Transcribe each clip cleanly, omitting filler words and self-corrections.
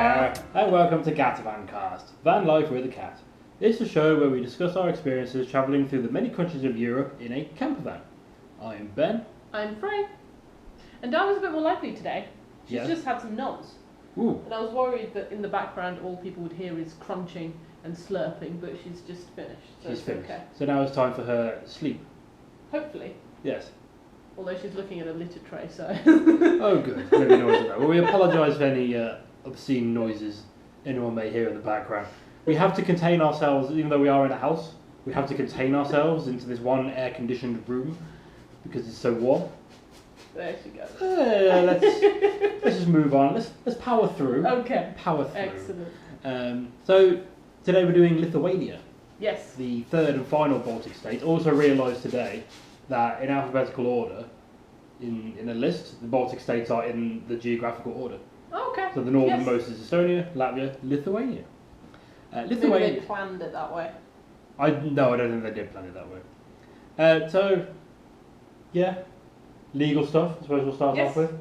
there, and welcome to CatavanCast, Van Life with a Cat. This is a show where we discuss our experiences travelling through the many countries of Europe in a camper van. I am Ben. I'm Frey. And Dama's a bit more lively today. She's just had some nods. Ooh. And I was worried that in the background all people would hear is crunching and slurping, but she's just finished. So She's finished. Okay. So now it's time for her sleep. Hopefully. Yes. Although she's looking at a litter tray, so... Oh good, maybe noise of that. Well, we apologise for any obscene noises anyone may hear in the background. We have to contain ourselves, even though we are in a house, we have to contain ourselves into this one air-conditioned room because it's so warm. There she goes. Let's just move on. Let's power through. Okay. Power through. Excellent. So today we're doing Lithuania. Yes. The third and final Baltic state. Also realised today that in alphabetical order, in a list, the Baltic states are in the geographical order. Oh, okay. So the northernmost is Estonia, Latvia, Lithuania. Lithuania. Maybe they planned it that way. No, I don't think they did plan it that way. So, yeah, legal stuff. I suppose we'll start off with.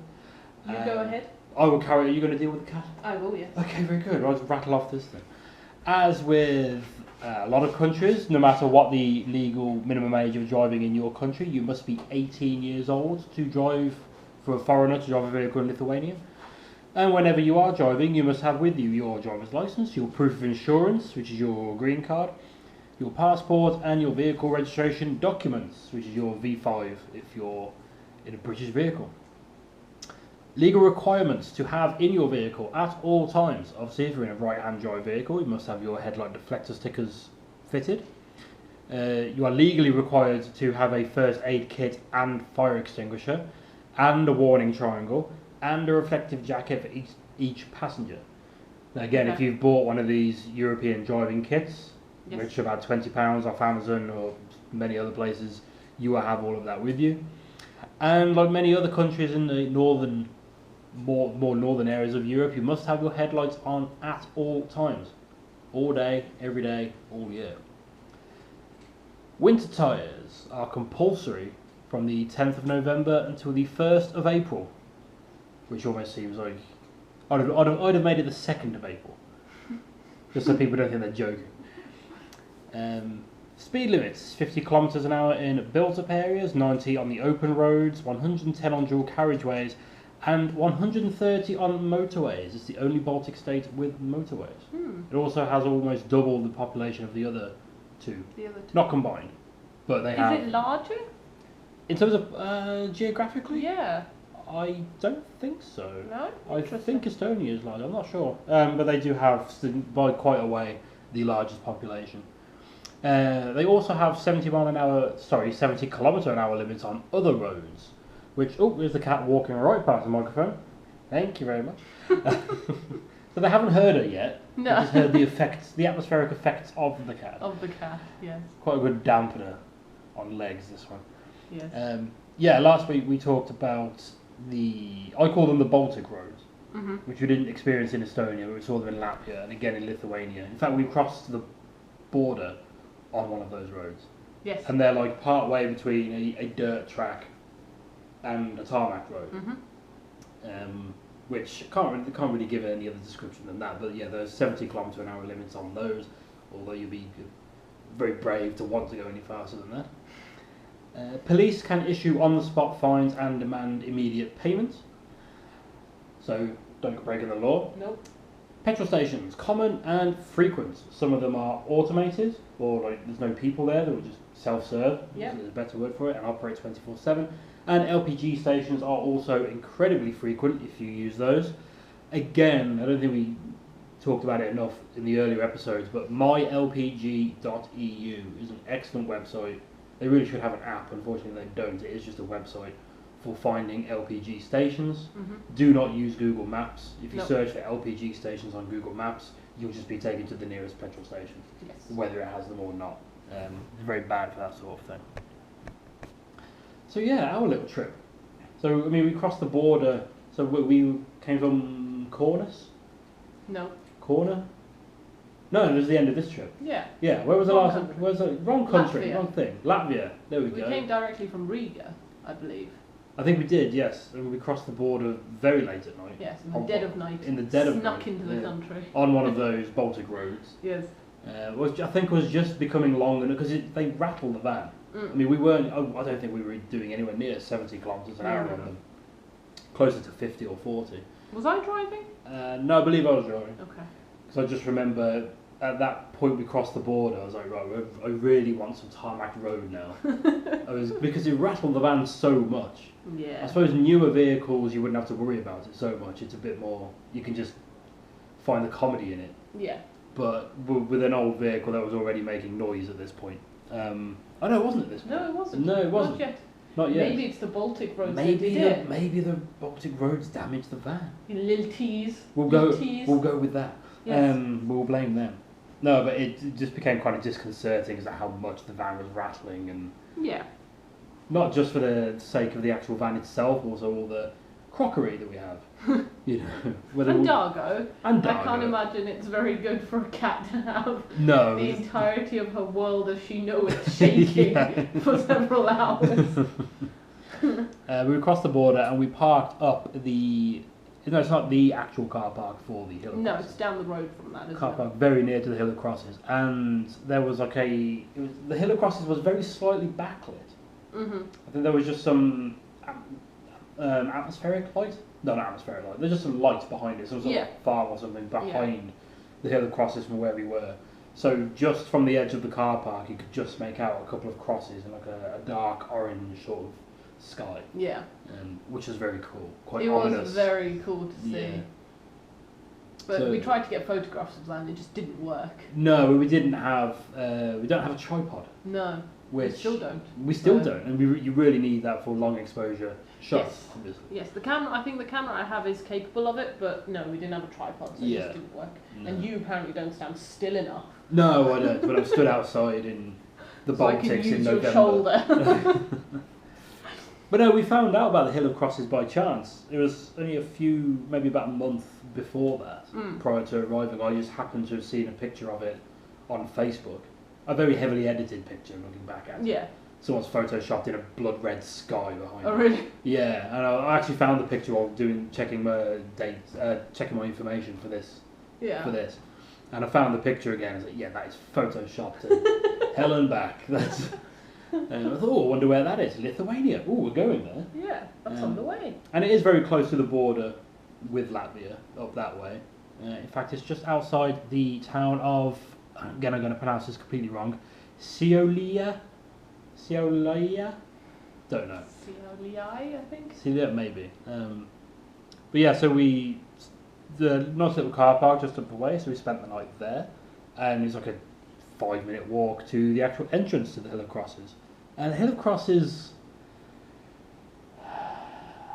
You go ahead. I will carry. Are you going to deal with the cat? I will, yes. Okay, very good. I'll just rattle off this then. As with a lot of countries, no matter what the legal minimum age of driving in your country, you must be 18 years old to drive, for a foreigner to drive a vehicle in Lithuania. And whenever you are driving, you must have with you your driver's license, your proof of insurance, which is your green card, your passport, and your vehicle registration documents, which is your V5 if you're in a British vehicle. Legal requirements to have in your vehicle at all times. Obviously, if you're in a right-hand drive vehicle, you must have your headlight deflector stickers fitted. You are legally required to have a first aid kit and fire extinguisher, and a warning triangle, and a reflective jacket for each passenger. Now again, if you've bought one of these European driving kits, which are about £20 off Amazon or many other places, you will have all of that with you. And like many other countries in the more northern areas of Europe, you must have your headlights on at all times. All day, every day, all year. Winter tyres are compulsory from the 10th of November until the 1st of April. Which almost seems like I'd have made it the 2nd of April, just so people don't think they're joking. Speed limits: 50 kilometres an hour in built-up areas, 90 on the open roads, 110 on dual carriageways, and 130 on motorways. It's the only Baltic state with motorways. It also has almost double the population of the other two. Not combined, but they have. Is it larger? In terms of geographically? Yeah. I don't think so. No? I think Estonia is large, I'm not sure. But they do have, by quite a way, the largest population. They also have 70 kilometre an hour limits on other roads. Which, there's the cat walking right past the microphone. Thank you very much. So they haven't heard it yet. No. They just heard the effects, the atmospheric effects of the cat. Of the cat, yes. Quite a good dampener on legs, this one. Yes. Last week we talked about I call them the Baltic Roads, which we didn't experience in Estonia, but we saw them in Latvia and again in Lithuania. In fact, we crossed the border on one of those roads. Yes. And they're like part way between a dirt track and a tarmac road, which can't really give any other description than that. But yeah, there's 70 kilometre an hour limits on those, although you'd be very brave to want to go any faster than that. Police can issue on-the-spot fines and demand immediate payment. So, don't go breaking the law. Nope. Petrol stations, common and frequent. Some of them are automated, or like there's no people there, they'll just self-serve, there's a better word for it, and operate 24/7. And LPG stations are also incredibly frequent if you use those. Again, I don't think we talked about it enough in the earlier episodes, but mylpg.eu is an excellent website. They really should have an app, unfortunately they don't. It is just a website for finding LPG stations. Do not use Google Maps. If you search for LPG stations on Google Maps, you'll just be taken to the nearest petrol station, whether it has them or not. It's very bad for that sort of thing. So yeah, our little trip. So, I mean, we crossed the border, so we came from Cornus? No. Corner? No, it was the end of this trip. Yeah. Yeah, where was the last one? Where's the wrong country, Latvia. Wrong thing. Latvia, there we go. We came directly from Riga, I believe. I think we did, yes. And we crossed the border very late at night. Yes, in the dead of night. In the dead of night. Snuck into the country. On one of those Baltic roads. Yes. Which I think was just becoming long enough because they rattled the van. I mean, we weren't. I don't think we were doing anywhere near 70 kilometres an hour on them. Closer to 50 or 40. Was I driving? No, I believe I was driving. Okay. Because I just remember at that point we crossed the border. I was like, right, I really want some tarmac road now. Because it rattled the van so much. Yeah. I suppose newer vehicles you wouldn't have to worry about it so much. It's a bit more. You can just find the comedy in it. Yeah. But with an old vehicle that was already making noise at this point. Oh no, it wasn't at this point. No, it wasn't. No, it wasn't. Not yet. Not yet. Maybe it's the Baltic Roads. Maybe the Baltic Roads damaged the van. Little tease. We'll go with that. Yes. We'll blame them. No, but it just became kind of disconcerting as to how much the van was rattling, and yeah, not just for the sake of the actual van itself, also all the crockery that we have. You know, and Dargo. And Dargo. I can't imagine it's very good for a cat to have the entirety of her world as she knows it shaking for several hours. We crossed the border and we parked up the. No, it's not the actual car park for the Hill of Crosses. No, it's down the road from that, isn't car park very near to the Hill of Crosses, and there was like the Hill of Crosses was very slightly backlit. I think there was just some atmospheric light. No, not atmospheric light. There's just some lights behind it. Some sort of farm or something behind the Hill of Crosses from where we were. So just from the edge of the car park, you could just make out a couple of crosses and like a dark orange sort of sky. Yeah. Which was very cool. Quite ominous. It was very cool to see. Yeah. But we tried to get photographs of land, it just didn't work. No, we didn't have. We don't have a tripod. No. Which we still don't. We still don't, and you really need that for long exposure shots. Yes. Obviously. Yes, the camera. I think the camera I have is capable of it, but no, we didn't have a tripod, so it just didn't work. No. And you apparently don't stand still enough. No, I don't. But I'm stood outside in the Baltics in November. Your shoulder. But no, we found out about the Hill of Crosses by chance. It was only maybe about a month before that, prior to arriving. I just happened to have seen a picture of it on Facebook. A very heavily edited picture, looking back at it. Yeah. Someone's photoshopped in a blood red sky behind Oh, really? Yeah, and I actually found the picture while checking my dates, checking my information for this. Yeah. For this. And I found the picture again. I was like, yeah, that is photoshopped to hell and back. That's. And I thought, I wonder where that is. Lithuania. Oh, we're going there. Yeah, that's on the way. And it is very close to the border with Latvia, up that way. In fact, it's just outside the town of, again, I'm going to pronounce this completely wrong, Seolia? Don't know. Seolia, I think? Seolia, maybe. But yeah, so the nice little car park just up away, so we spent the night there. And it's like a 5-minute walk to the actual entrance to the Hill of Crosses. And the Hill of Crosses,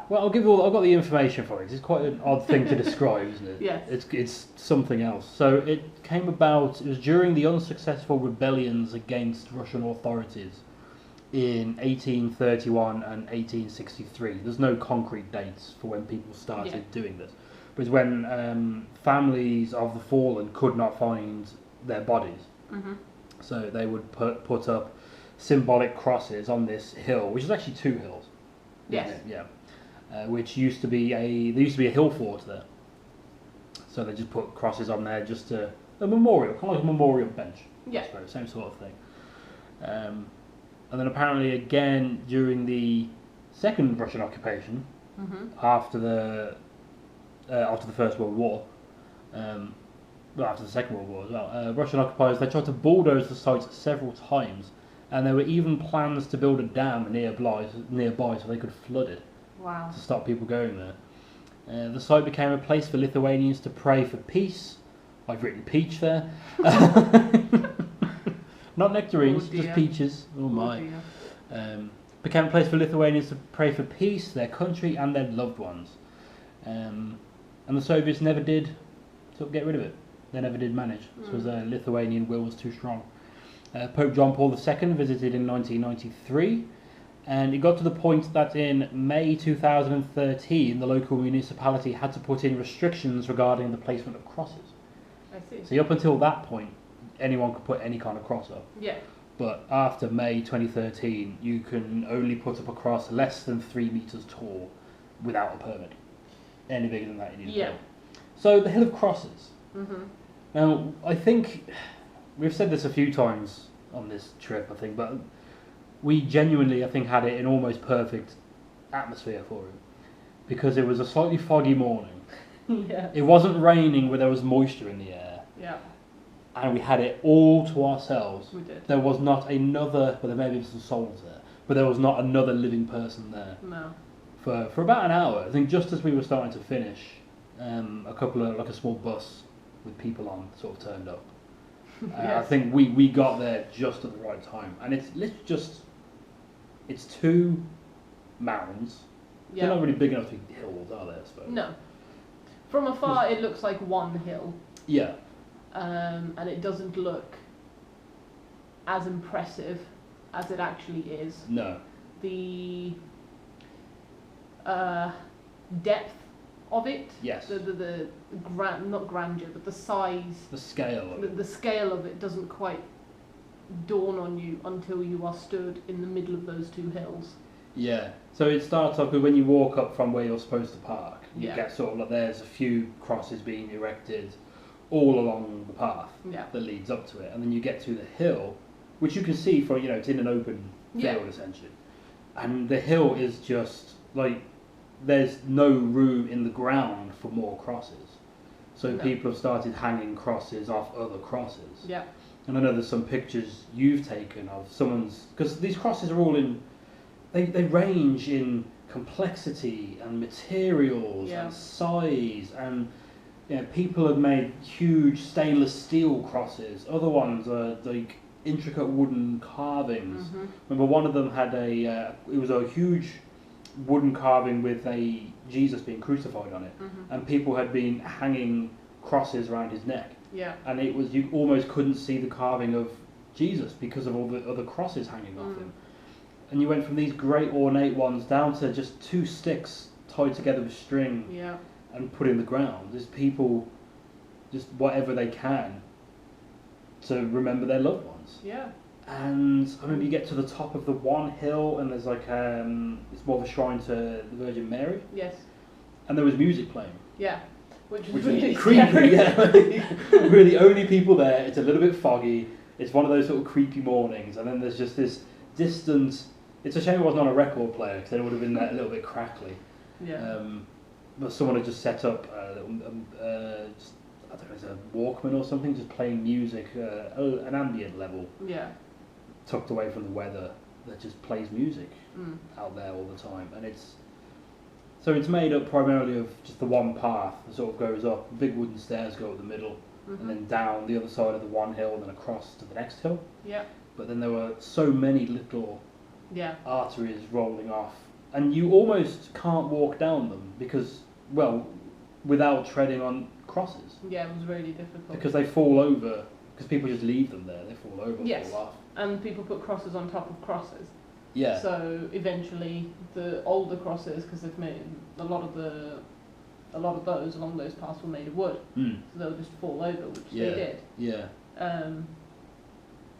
well, I've got the information for it. It's quite an odd thing to describe, isn't it? Yes. It's something else. So it came about, it was during the unsuccessful rebellions against Russian authorities in 1831 and 1863. There's no concrete dates for when people started doing this. But it's when families of the fallen could not find their bodies. So they would put up symbolic crosses on this hill, which is actually 2 hills. Yes. Yeah. Which used to be a hill fort there. So they just put crosses on there just to a memorial, kind of like a memorial bench. Yeah. I suppose, same sort of thing. And then apparently again during the second Russian occupation, after the First World War. Well, after the Second World War as well, Russian occupiers, they tried to bulldoze the site several times, and there were even plans to build a dam nearby so they could flood it. Wow. To stop people going there. The site became a place for Lithuanians to pray for peace. I've written peach there. Not nectarines, just peaches. Oh my. Became a place for Lithuanians to pray for peace, their country and their loved ones. And the Soviets never did sort of get rid of it. They never did manage. So the Lithuanian will was too strong. Pope John Paul II visited in 1993, and it got to the point that in May 2013 the local municipality had to put in restrictions regarding the placement of crosses. I see. So up until that point, anyone could put any kind of cross up. Yeah. but after May 2013, you can only put up a cross less than 3 meters tall without a permit. Any bigger than that, you need a permit. So the Hill of Crosses. Mm-hmm. Now, I think we've said this a few times on this trip, I think, but we genuinely, I think, had it in almost perfect atmosphere for it, because it was a slightly foggy morning. Yeah. It wasn't raining, but there was moisture in the air. Yeah. And we had it all to ourselves. We did. There was not another, well, there may have been some souls there, but there was not another living person there. No. For about an hour. I think just as we were starting to finish, a couple of, like a small bus with people on sort of turned up. Yes. I think we got there just at the right time. And it's two mounds. Yeah. They're not really big enough to be hills, are they, I suppose? No. From afar, it looks like one hill. Yeah. And it doesn't look as impressive as it actually is. No. The depth of it. Yes. The not grandeur, but the size. The scale of it. The scale of it doesn't quite dawn on you until you are stood in the middle of those two hills. Yeah. So it starts off with when you walk up from where you're supposed to park. You Yeah. get sort of like there's a few crosses being erected all along the path Yeah. that leads up to it, and then you get to the hill, which you can see from, you know, it's in an open field Yeah. essentially, and the hill is just like there's no room in the ground for more crosses, so No. people have started hanging crosses off other crosses. Yeah. And I know there's some pictures you've taken of someone's, because these crosses are all in, they range in complexity and materials Yeah. and size, and you know, people have made huge stainless steel crosses. Other ones are like intricate wooden carvings. Mhm. Remember, one of them had it was a huge wooden carving with a Jesus being crucified on it, Mhm. and people had been hanging crosses around his neck, Yeah. and it was, you almost couldn't see the carving of Jesus because of all the other crosses hanging off Mm. him. And you went from these great ornate ones down to just two sticks tied together with string Yeah. and put in the ground. There's people just whatever they can to remember their loved ones. Yeah. And I remember you get to the top of the one hill, and there's like it's more of a shrine to the Virgin Mary, Yes. and there was music playing, Yeah. Which which is really is creepy. scary. Yeah, we're the only people there. It's a little bit foggy. It's one of those sort of creepy mornings, and then there's just this distant. It's a shame it wasn't on a record player, because then it would have been a little bit crackly. Yeah. But someone had just set up just, I don't know, it's a Walkman or something, just playing music, an ambient level, Yeah. tucked away from the weather, that just plays music Mm. out there all the time. And it's made up primarily of just the one path that sort of goes up. Big wooden stairs go up the middle, Mhm. and then down the other side of the one hill, and then across to the next hill. Yeah. But then there were so many little Yeah. arteries rolling off, and you almost can't walk down them because, well, without treading on crosses, Yeah. It was really difficult. because they fall over, because people just leave them there, they fall over, Yes. fall off. And people put crosses on top of crosses. Yeah. So eventually, the older crosses, because they've made a lot of those along those paths were made of wood, Mm. so they'll just fall over, which Yeah. they did. Yeah.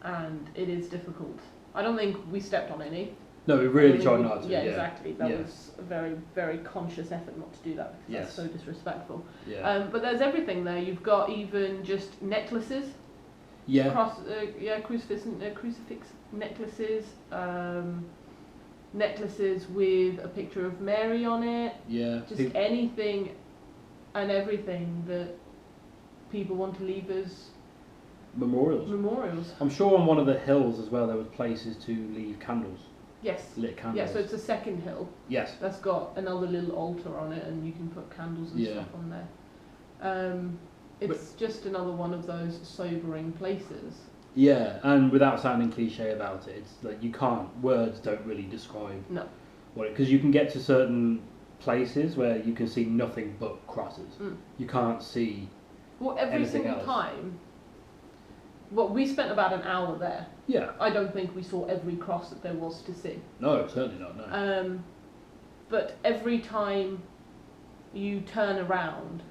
And it is difficult. I don't think we stepped on any. No, we I really don't tried think not to. Yeah, exactly. That Yeah. was a very, very conscious effort not to do that, because Yes. that's so disrespectful. Yeah. But there's everything there. You've got even just necklaces, Yeah. crucifix necklaces, necklaces with a picture of Mary on it. Yeah. Just anything and everything that people want to leave as Memorials. memorials. I'm sure on one of the hills as well there was places to leave candles, Yes. lit candles. Yeah, so it's a second hill Yes. that's got another little altar on it, and you can put candles and Yeah. stuff on there. It's just another one of those sobering places. Yeah, and without sounding cliche about it, it's like words don't really describe No. what, because you can get to certain places where you can see nothing but crosses. Mm. You can't see. Well, every Anything single else? time. Well, we spent about an hour there. Yeah. I don't think we saw every cross that there was to see. No, certainly not. No. But every time you turn around,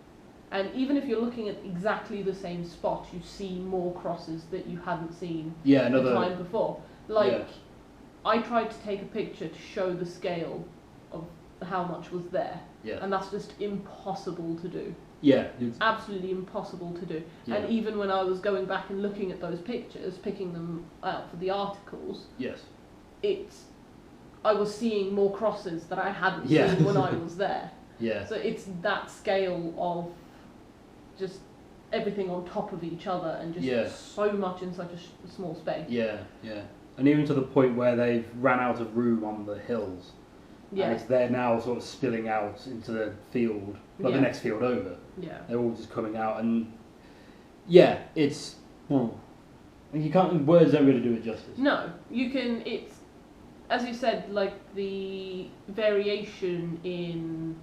And even if you're looking at exactly the same spot, you see more crosses that you hadn't seen Yeah, the another. time before. Like, Yeah. I tried to take a picture to show the scale of how much was there, Yeah. and that's just impossible to do. Yeah. Absolutely impossible to do. Yeah. And even when I was going back and looking at those pictures, picking them out for the articles, Yes. I was seeing more crosses that I hadn't Yeah. seen when I was there. Yeah. So it's that scale of just everything on top of each other and just Yeah. so much in such a small space. Yeah. Yeah. And even to the point where they've ran out of room on the hills. Yeah. And they're now sort of spilling out into the field, like Yeah. the next field over. Yeah. They're all just coming out, and yeah, it's you can't. Words don't really do it justice. No, you can. It's as you said, like the variation in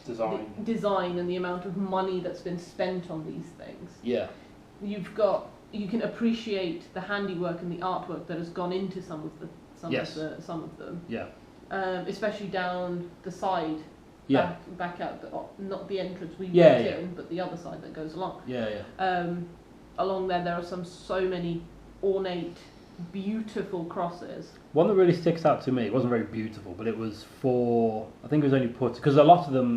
Design. the design and the amount of money that's been spent on these things. Yeah. You can appreciate the handiwork and the artwork that has gone into some of them. Yeah. Especially down the side. Yeah. Back out, not the entrance we Yeah, went yeah. in, but the other side that goes along. Yeah. Yeah. Along there are so many ornate, beautiful crosses. One that really sticks out to me, it wasn't very beautiful, but it was I think it was only put, because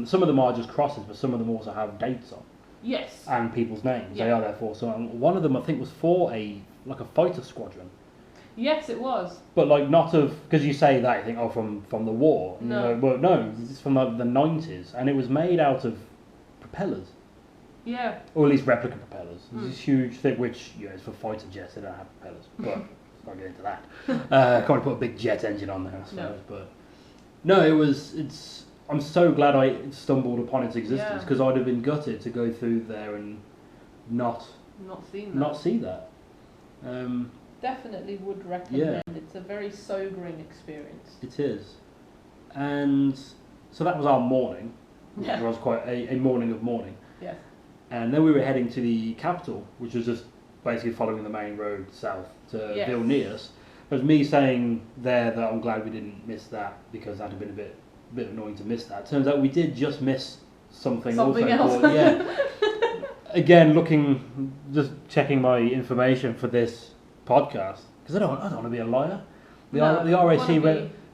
some of them are just crosses, but some of them also have dates on. Yes. And people's names. Yeah. They are there for. So one of them, I think, was for a fighter squadron. Yes, it was. But like not of, because you say that, you think, oh, from the war. No. Well, no, it's from the 90s, and it was made out of propellers. Yeah. Or at least replica propellers. There's Mm. this huge thing, which is for fighter jets, they don't have propellers. But let's not get into that. Can't put a big jet engine on there, I suppose. No. But no, I'm so glad I stumbled upon its existence, Yeah. because I'd have been gutted to go through there and not see that. Definitely would recommend. It's a very sobering experience. It is. And so that was our morning. Yeah. It was quite a morning of mourning. Yes. And then we were heading to the capital, which was just basically following the main road south to Yes. Vilnius. It was me saying there that I'm glad we didn't miss that, because that had been a bit annoying to miss that. Turns out we did just miss something Something also. else. But, yeah. Again, just checking my information for this podcast, because I don't want to be a liar. The RAC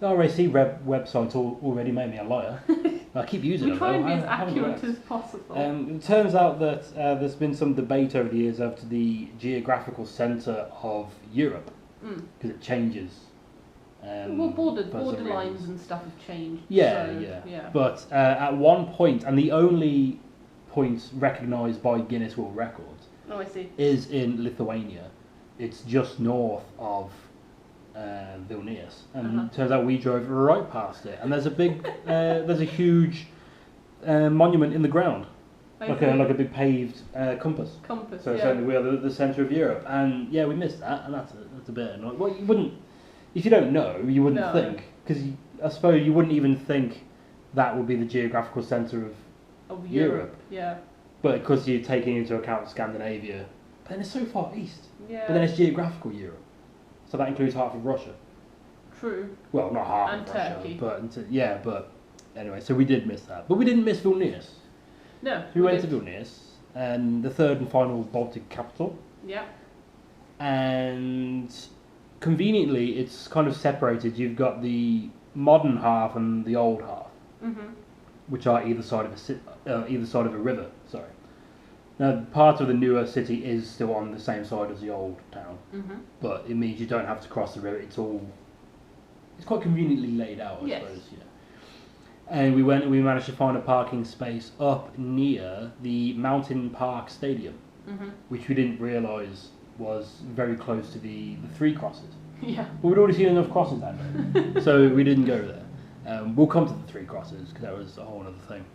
website already made me a liar. I keep using We it. try and though. be I as haven't accurate worked. as possible. It turns out that there's been some debate over the years as to the geographical centre of Europe, because it changes. Well, for some borderlines reasons. and stuff have changed. Yeah, so, yeah. But at one point, and the only point recognised by Guinness World Records, Oh, I see. is in Lithuania. It's just north of Vilnius, and turns out we drove right past it. And there's a huge monument in the ground, like a big paved compass. Compass. So certainly we are the centre of Europe, and yeah, we missed that, and that's a bit annoying. Well, you wouldn't, if you don't know, you wouldn't think, because I suppose you wouldn't even think that would be the geographical centre of Europe. Yeah. But because you're taking into account Scandinavia, but then it's so far east. Yeah. But then it's geographical Europe, so that includes half of Russia. True. Well, not half And of Russia, Turkey. but anyway, so we did miss that, but we didn't miss Vilnius. No. We went to Vilnius, and the third and final Baltic capital. Yeah. And conveniently, it's kind of separated. You've got the modern half and the old half, which are either side of a river. Sorry. Now, part of the newer city is still on the same side as the old town, but it means you don't have to cross the river. It's quite conveniently laid out, I suppose. Yeah. And we managed to find a parking space up near the Mountain Park Stadium, which we didn't realise was very close to the three crosses. Yeah. But we'd already seen enough crosses that day, so we didn't go there. We'll come to the three crosses, because that was a whole other thing.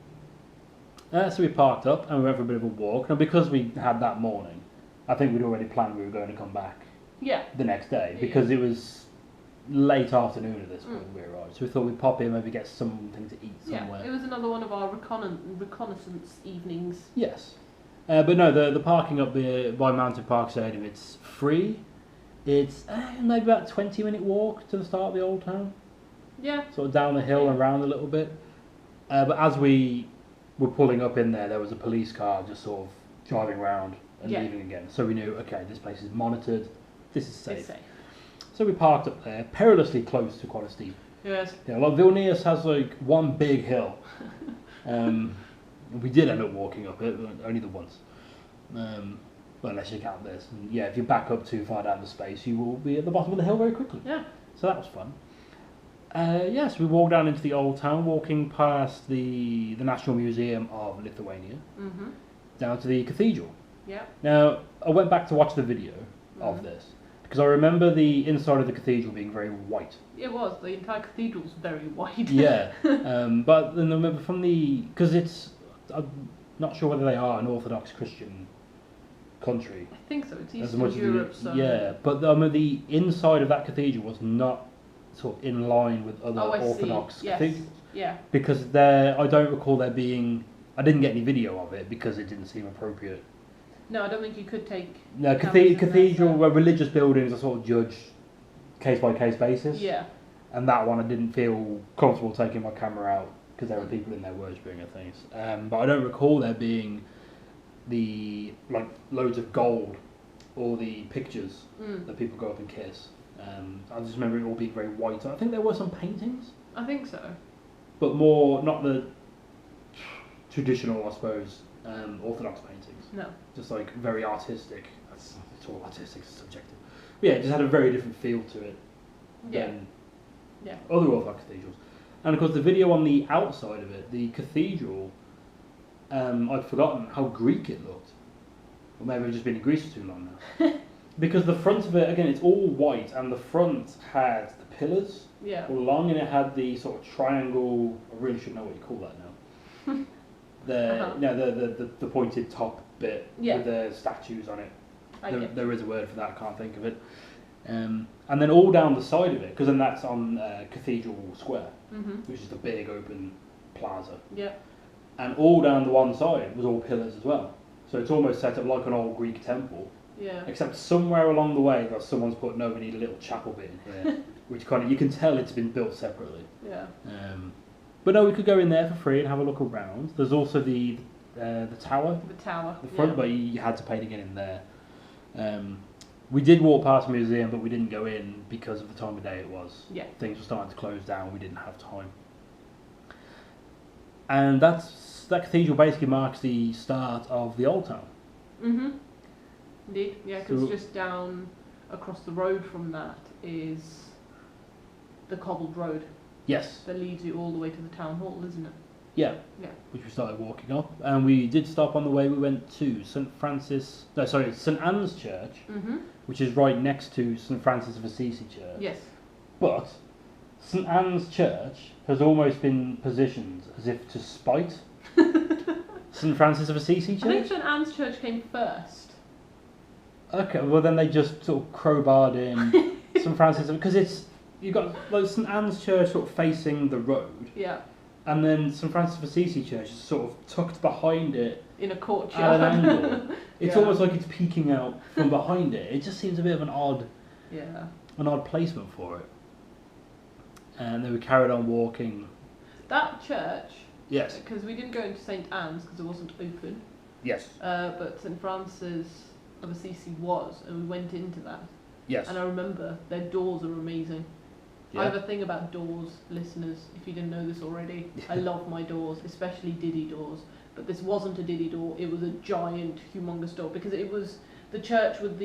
So we parked up and we went for a bit of a walk. Now, because we had that morning, I think we'd already planned we were going to come back the next day, because it was late afternoon at this point when we arrived. So we thought we'd pop in, maybe get something to eat somewhere. Yeah, it was another one of our reconnaissance evenings. Yes. But no, the parking up there by Mountain Park Stadium, it's free. It's maybe about a 20-minute walk to the start of the old town. Yeah. Sort of down the hill and round a little bit. But as we were pulling up in there was a police car just sort of driving around and Yeah. leaving again. So we knew, okay, this place is monitored, this is safe. It's safe. So we parked up there, perilously close to quite a steep. Yes. Yeah, like Vilnius has like one big hill. We did end up walking up it, but only the once. Well, unless you count this. And yeah, if you back up too far down the space, you will be at the bottom of the hill very quickly. Yeah. So that was fun. Yes, we walked down into the old town, walking past the National Museum of Lithuania, Mhm. down to the cathedral. Yeah. Now, I went back to watch the video of Mhm. this, because I remember the inside of the cathedral being very white. It was. The entire cathedral's very wide. Yeah, but then I remember because I'm not sure whether they are an Orthodox Christian country. I think so. It's As Eastern much as Europe, so. yeah, but the inside of that cathedral was not sort of in line with other Oh, I see. Orthodox Yes. cathedrals. Yeah. Because I don't recall there being. I didn't get any video of it because it didn't seem appropriate. No, I don't think you could take. No, cameras in there, cathedral, so- where religious buildings are sort of judged case by case basis. Yeah. And that one I didn't feel comfortable taking my camera out because there were people in there worshipping and things. But I don't recall there being loads of gold or the pictures that people go up and kiss. I just remember it all being very white. I think there were some paintings, I think so. but more not the traditional, I suppose, Orthodox paintings. No. Just like very artistic. It's all artistic, it's subjective. But yeah, it just had a very different feel to it Yeah. than Yeah. other Orthodox cathedrals. And of course, the video on the outside of it, the cathedral, I'd forgotten how Greek it looked. Or maybe I've just been in Greece for too long now. Because the front of it, again, it's all white, and the front had the pillars Yeah. all along, and it had the sort of triangle. I really should know what you call that now. The pointed top bit Yeah. with the statues on it. There is a word for that. I can't think of it. And then all down the side of it, because then that's on Cathedral Square, Mhm. which is the big open plaza. Yeah. And all down the one side was all pillars as well. So it's almost set up like an old Greek temple. Yeah. Except somewhere along the way, that someone's put, no, we need a little chapel bit in here, which kind of you can tell it's been built separately. Yeah. But no, we could go in there for free and have a look around. There's also the tower, The tower. the front, but you had to pay to get in there. We did walk past the museum, but we didn't go in because of the time of day it was. Yeah. Things were starting to close down. We didn't have time. And that cathedral basically marks the start of the old town. Mhm. Indeed. Yeah, because So- just down across the road from that is the cobbled road Yes. that leads you all the way to the town hall, isn't it? Yeah. Yeah. Which we started walking up, and we did stop on the way. We went to St Anne's Church, Mhm. which is right next to St Francis of Assisi Church. Yes. But St Anne's Church has almost been positioned as if to spite St Francis of Assisi I think Church. St Anne's Church came first. Okay, well then they just sort of crowbarred in St Francis because you've got like St Anne's Church sort of facing the road, Yeah. and then St Francis of Assisi Church is sort of tucked behind it In a at courtyard. an angle. It's Yeah. almost like it's peeking out from behind it. It just seems a bit of an odd placement for it. And then we carried on walking. That church, Yes. because we didn't go into St Anne's because it wasn't open, Yes. but St Francis of Assisi was, and we went into that. Yes. And I remember their doors are amazing. I have Yeah. a thing about doors, listeners, if you didn't know this already. I love my doors, especially Diddy doors. But this wasn't a Diddy door, it was a giant, humongous door, because it was the church with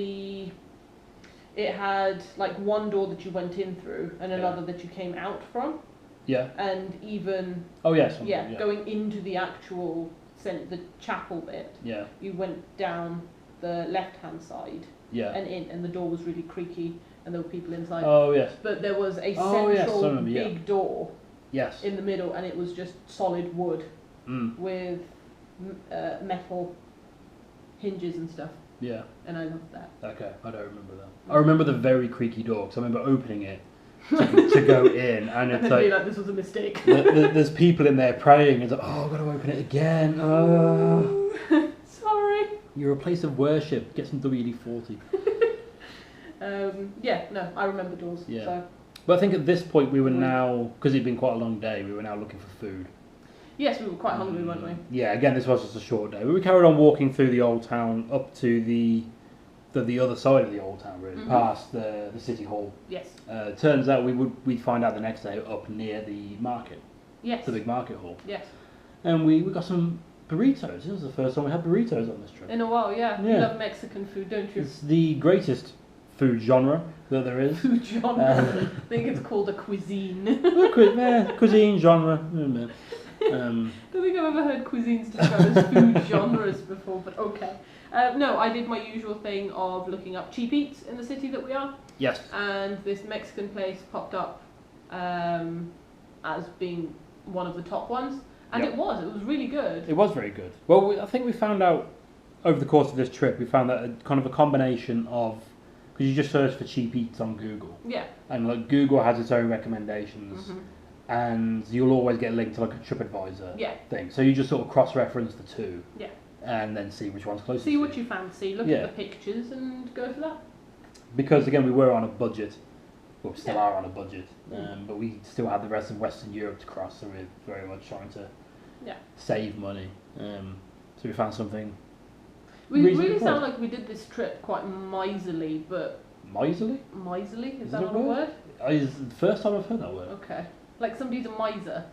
it had like one door that you went in through and Yeah. another that you came out from. Yeah. And even, Oh yes. going into the actual, the chapel bit, Yeah. you went down the left-hand side Yeah. and in, and the door was really creaky and there were people inside. Oh yes. But there was a Oh, yes, I central remember, yeah. big door Yes. in the middle, and it was just solid wood Mm. with metal hinges and stuff, Yeah. and I loved that. Okay. I don't remember that. I remember the very creaky door because I remember opening it to go in, and And it's then be like like, this was a mistake. there's people in there praying. It's like, oh, I've got to open it again. Oh. Sorry. You're a place of worship. Get some WD-40. No, I remember doors. Yeah. So. But I think at this point we were Mm. now, because it'd been quite a long day, we were now looking for food. Yes, we were quite hungry, weren't we? Yeah, again, this was just a short day. But we carried on walking through the old town up to the other side of the old town, really, past the city hall. Yes. Turns out we'd find out the next day up near the market. Yes. The big market hall. Yes. And we got some burritos. This was the first time we had burritos on this trip. In a while, yeah. You love Mexican food, don't you? It's the greatest food genre that there is. Food genre. I think it's called a cuisine. Cuisine genre. I don't think I've ever heard cuisines described as food genres before, but okay. No, I did my usual thing of looking up cheap eats in the city that we are. Yes. And this Mexican place popped up as being one of the top ones. And it was really good. It was very good. Well, I think we found out over the course of this trip, we found that kind of a combination of, because you just search for cheap eats on Google. Yeah. And like Google has its own recommendations. And you'll always get linked to like a TripAdvisor thing. So you just sort of cross-reference the two. Yeah. And then see which one's closest. See what you fancy, look at the pictures and go for that. Because again, we were on a budget. Well, we still are on a budget. But we still had the rest of Western Europe to cross, so we're very much trying to save money. So we found something. We really sound like we did this trip quite miserly, but... Miserly? Miserly? Is that not a word? It's the first time I've heard that word. Okay. Like somebody's a miser.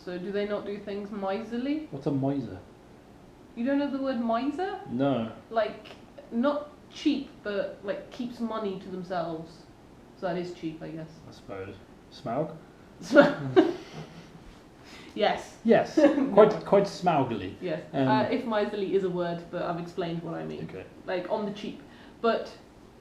So do they not do things miserly? What's a miser? You don't know the word miser? No. Like, not cheap, but like keeps money to themselves. So that is cheap, I guess. I suppose. Smaug? Yes. Yes. Quite smaugly. Yes. If miserly is a word, but I've explained what I mean. Okay. Like on the cheap. But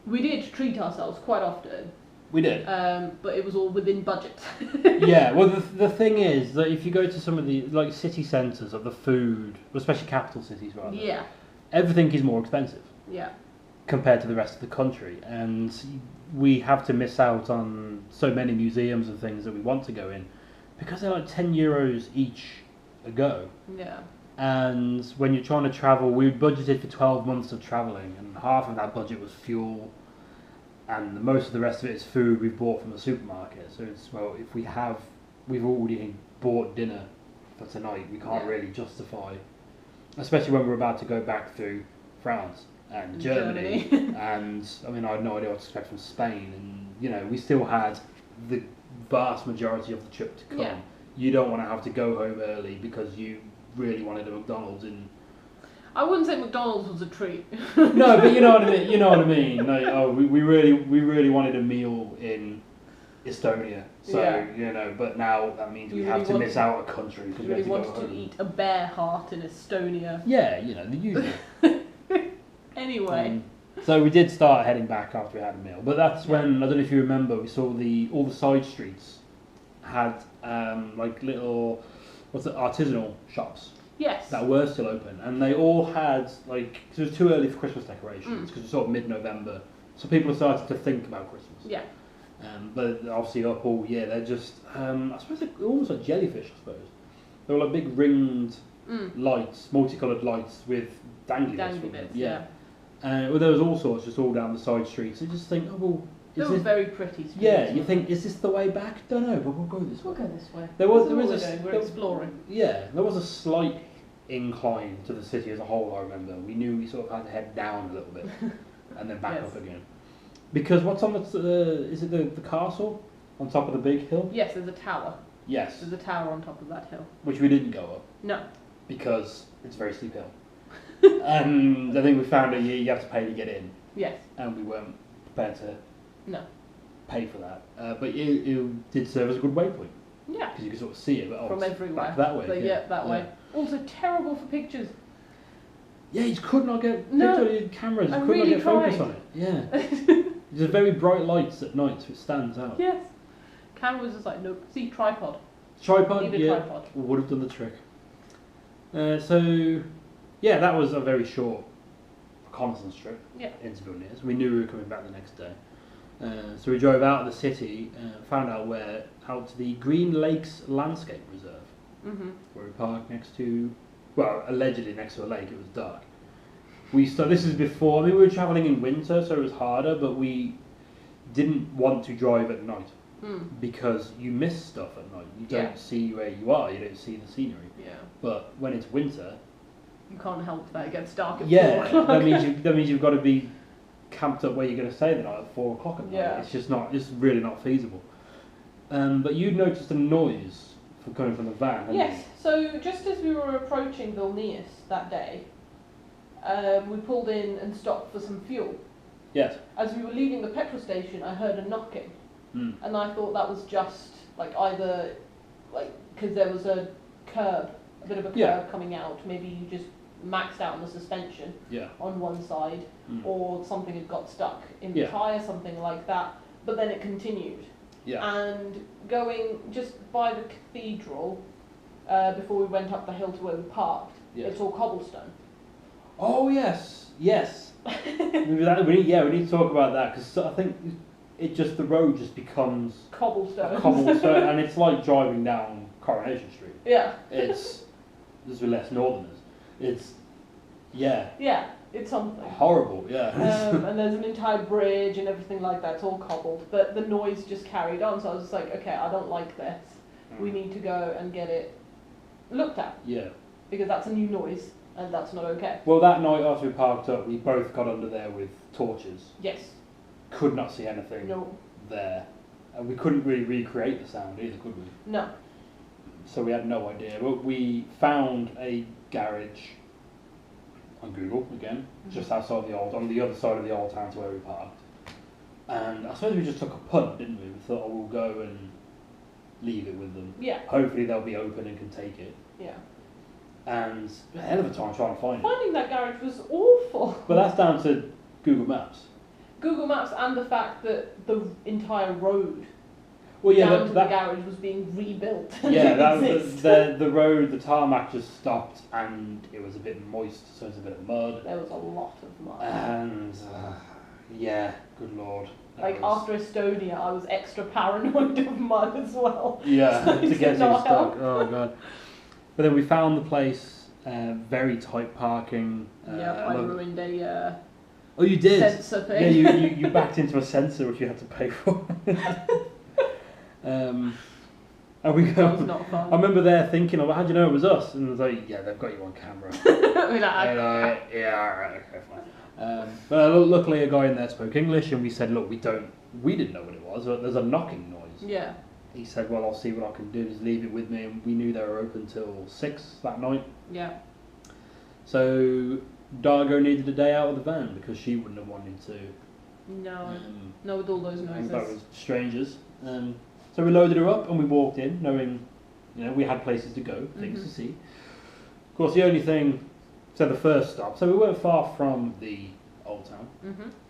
we did treat ourselves quite often. We did. But it was all within budget. Yeah, well the thing is that if you go to some of the like city centres of the food, especially capital cities rather, everything is more expensive. Yeah. Compared to the rest of the country, and we have to miss out on so many museums and things that we want to go in because they're like €10 each a go. Yeah. And when you're trying to travel, we budgeted for 12 months of travelling, and half of that budget was fuel. And most of the rest of it is food we've bought from the supermarket. So it's, well, if we've already bought dinner for tonight, we can't really justify, especially when we're about to go back through France and Germany. And I mean, I had no idea what to expect from Spain. And, you know, we still had the vast majority of the trip to come. Yeah. You don't want to have to go home early because you really wanted a McDonald's in... I wouldn't say McDonald's was a treat. No, but you know what I mean. You know what I mean. Like, we really wanted a meal in Estonia. So you know, but now that means we have to miss out a country because we have to go home. To eat a bear heart in Estonia. Yeah, you know the usual. Anyway. So we did start heading back after we had a meal, but that's when I don't know if you remember. We saw all the side streets had like little artisanal shops. Yes. That were still open, and they all had like, cause it was too early for Christmas decorations because it's sort of mid-November, so people have started to think about Christmas. Yeah. But obviously up all year they're just I suppose they're almost like jellyfish. I suppose they were like big ringed lights, multicoloured lights with dangly bits. Yeah. Well, there was all sorts just all down the side streets. You just think, oh well. It was very pretty. Yeah, you think, is this the way back? Don't know, but we'll go this way. We'll go this way. We're exploring. Yeah, there was a slight incline to the city as a whole. I remember we knew we sort of had to head down a little bit and then back up again. Because what's on is it the castle on top of the big hill? Yes, there's a tower. Yes. There's a tower on top of that hill. Which we didn't go up. No. Because it's a very steep hill. And I think we found that you have to pay to get in. Yes. And we weren't prepared to pay for that. But it did serve as a good waypoint. Yeah. Because you could sort of see it. But from everywhere. Back that way. So, that way. Also terrible for pictures. Yeah, you could not get pictures on your cameras. You could not get focus on it. Yeah. There's very bright lights at night, so it stands out. Yes. Camera was just like, nope. See, tripod. Tripod, Need a tripod. Would have done the trick. So, yeah, that was a very short reconnaissance trip into Vilnius. We knew we were coming back the next day. So we drove out of the city, found out out to the Green Lakes Landscape Reserve, where we parked next to, well, allegedly next to a lake. It was dark. This is before. I mean, we were travelling in winter, so it was harder, but we didn't want to drive at night because you miss stuff at night. You don't see where you are. You don't see the scenery. Yeah. But when it's winter, you can't help that it gets dark at 4 yeah, o'clock. that means you've got to be camped up where you're going to stay the night at 4 o'clock at night. Yeah. It's just not. It's really not feasible. But you noticed a noise from coming from the van. Hadn't Yes. You? So just as we were approaching Vilnius that day, we pulled in and stopped for some fuel. Yes. As we were leaving the petrol station, I heard a knocking, Mm. and I thought that was just like either like because there was a curb, a bit of a curb coming out. Maybe you just maxed out on the suspension on one side, or something had got stuck in the tyre, something like that. But then it continued. Yeah. And going just by the cathedral, before we went up the hill to where we parked, it's all cobblestone. Oh yes, yes. we need to talk about that because I think the road just becomes cobblestone, and it's like driving down Coronation Street. Yeah. There's less northerners. It's it's something horrible. Yeah. And there's an entire bridge and everything like that. It's all cobbled, but the noise just carried on. So I was just like, okay, I don't like this. We need to go and get it looked at. Yeah. Because that's a new noise. And that's not okay. Well, that night after we parked up, we both got under there with torches. Yes. Could not see anything there. And we couldn't really recreate the sound either, could we? No. So we had no idea. But we found a garage on Google, again, just outside on the other side of the old town to where we parked. And I suppose we just took a punt, didn't we? We thought, we'll go and leave it with them. Yeah. Hopefully they'll be open and can take it. Yeah. And a hell of a time trying to find it. Finding that garage was awful. But that's down to Google Maps. Google Maps and the fact that the entire road down to the garage was being rebuilt. Yeah, the road, the tarmac just stopped and it was a bit moist, so it was a bit of mud. There was a lot of mud. And, good lord. After Estonia, I was extra paranoid of mud as well. Yeah, so to get you stuck. Oh, God. But then we found the place, very tight parking. I ruined a oh, you did? sensor thing. Yeah, you backed into a sensor which you had to pay for. And we go. That was not fun. I remember there thinking, how do you know it was us? And I was like, yeah, they've got you on camera. Yeah, alright, okay, fine. But luckily a guy in there spoke English and we said, look, we didn't know what it was, but there's a knocking noise. Yeah. He said, well, I'll see what I can do, just leave it with me, and we knew they were open till 6 that night. Yeah. So Dargo needed a day out of the van because she wouldn't have wanted to. No, no, with all those noises. That was strangers. So we loaded her up and we walked in, knowing, we had places to go, things to see. Of course, the only thing, the first stop, so we weren't far from the old town,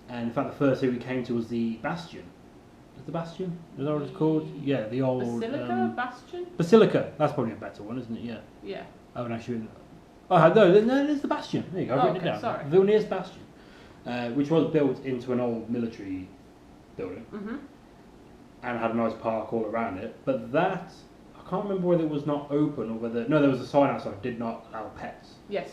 and in fact the first thing we came to was the Bastion. Is the Bastion? Is that what it's called? Yeah, the old... Basilica? Bastion? Basilica, that's probably a better one, isn't it? Yeah. Yeah. I haven't actually... Oh, no, there's the Bastion. There you go, I've written it down. Sorry. Vilnius Bastion, which was built into an old military building, and had a nice park all around it. But that, I can't remember whether it was not open or whether... No, there was a sign outside, did not allow pets. Yes.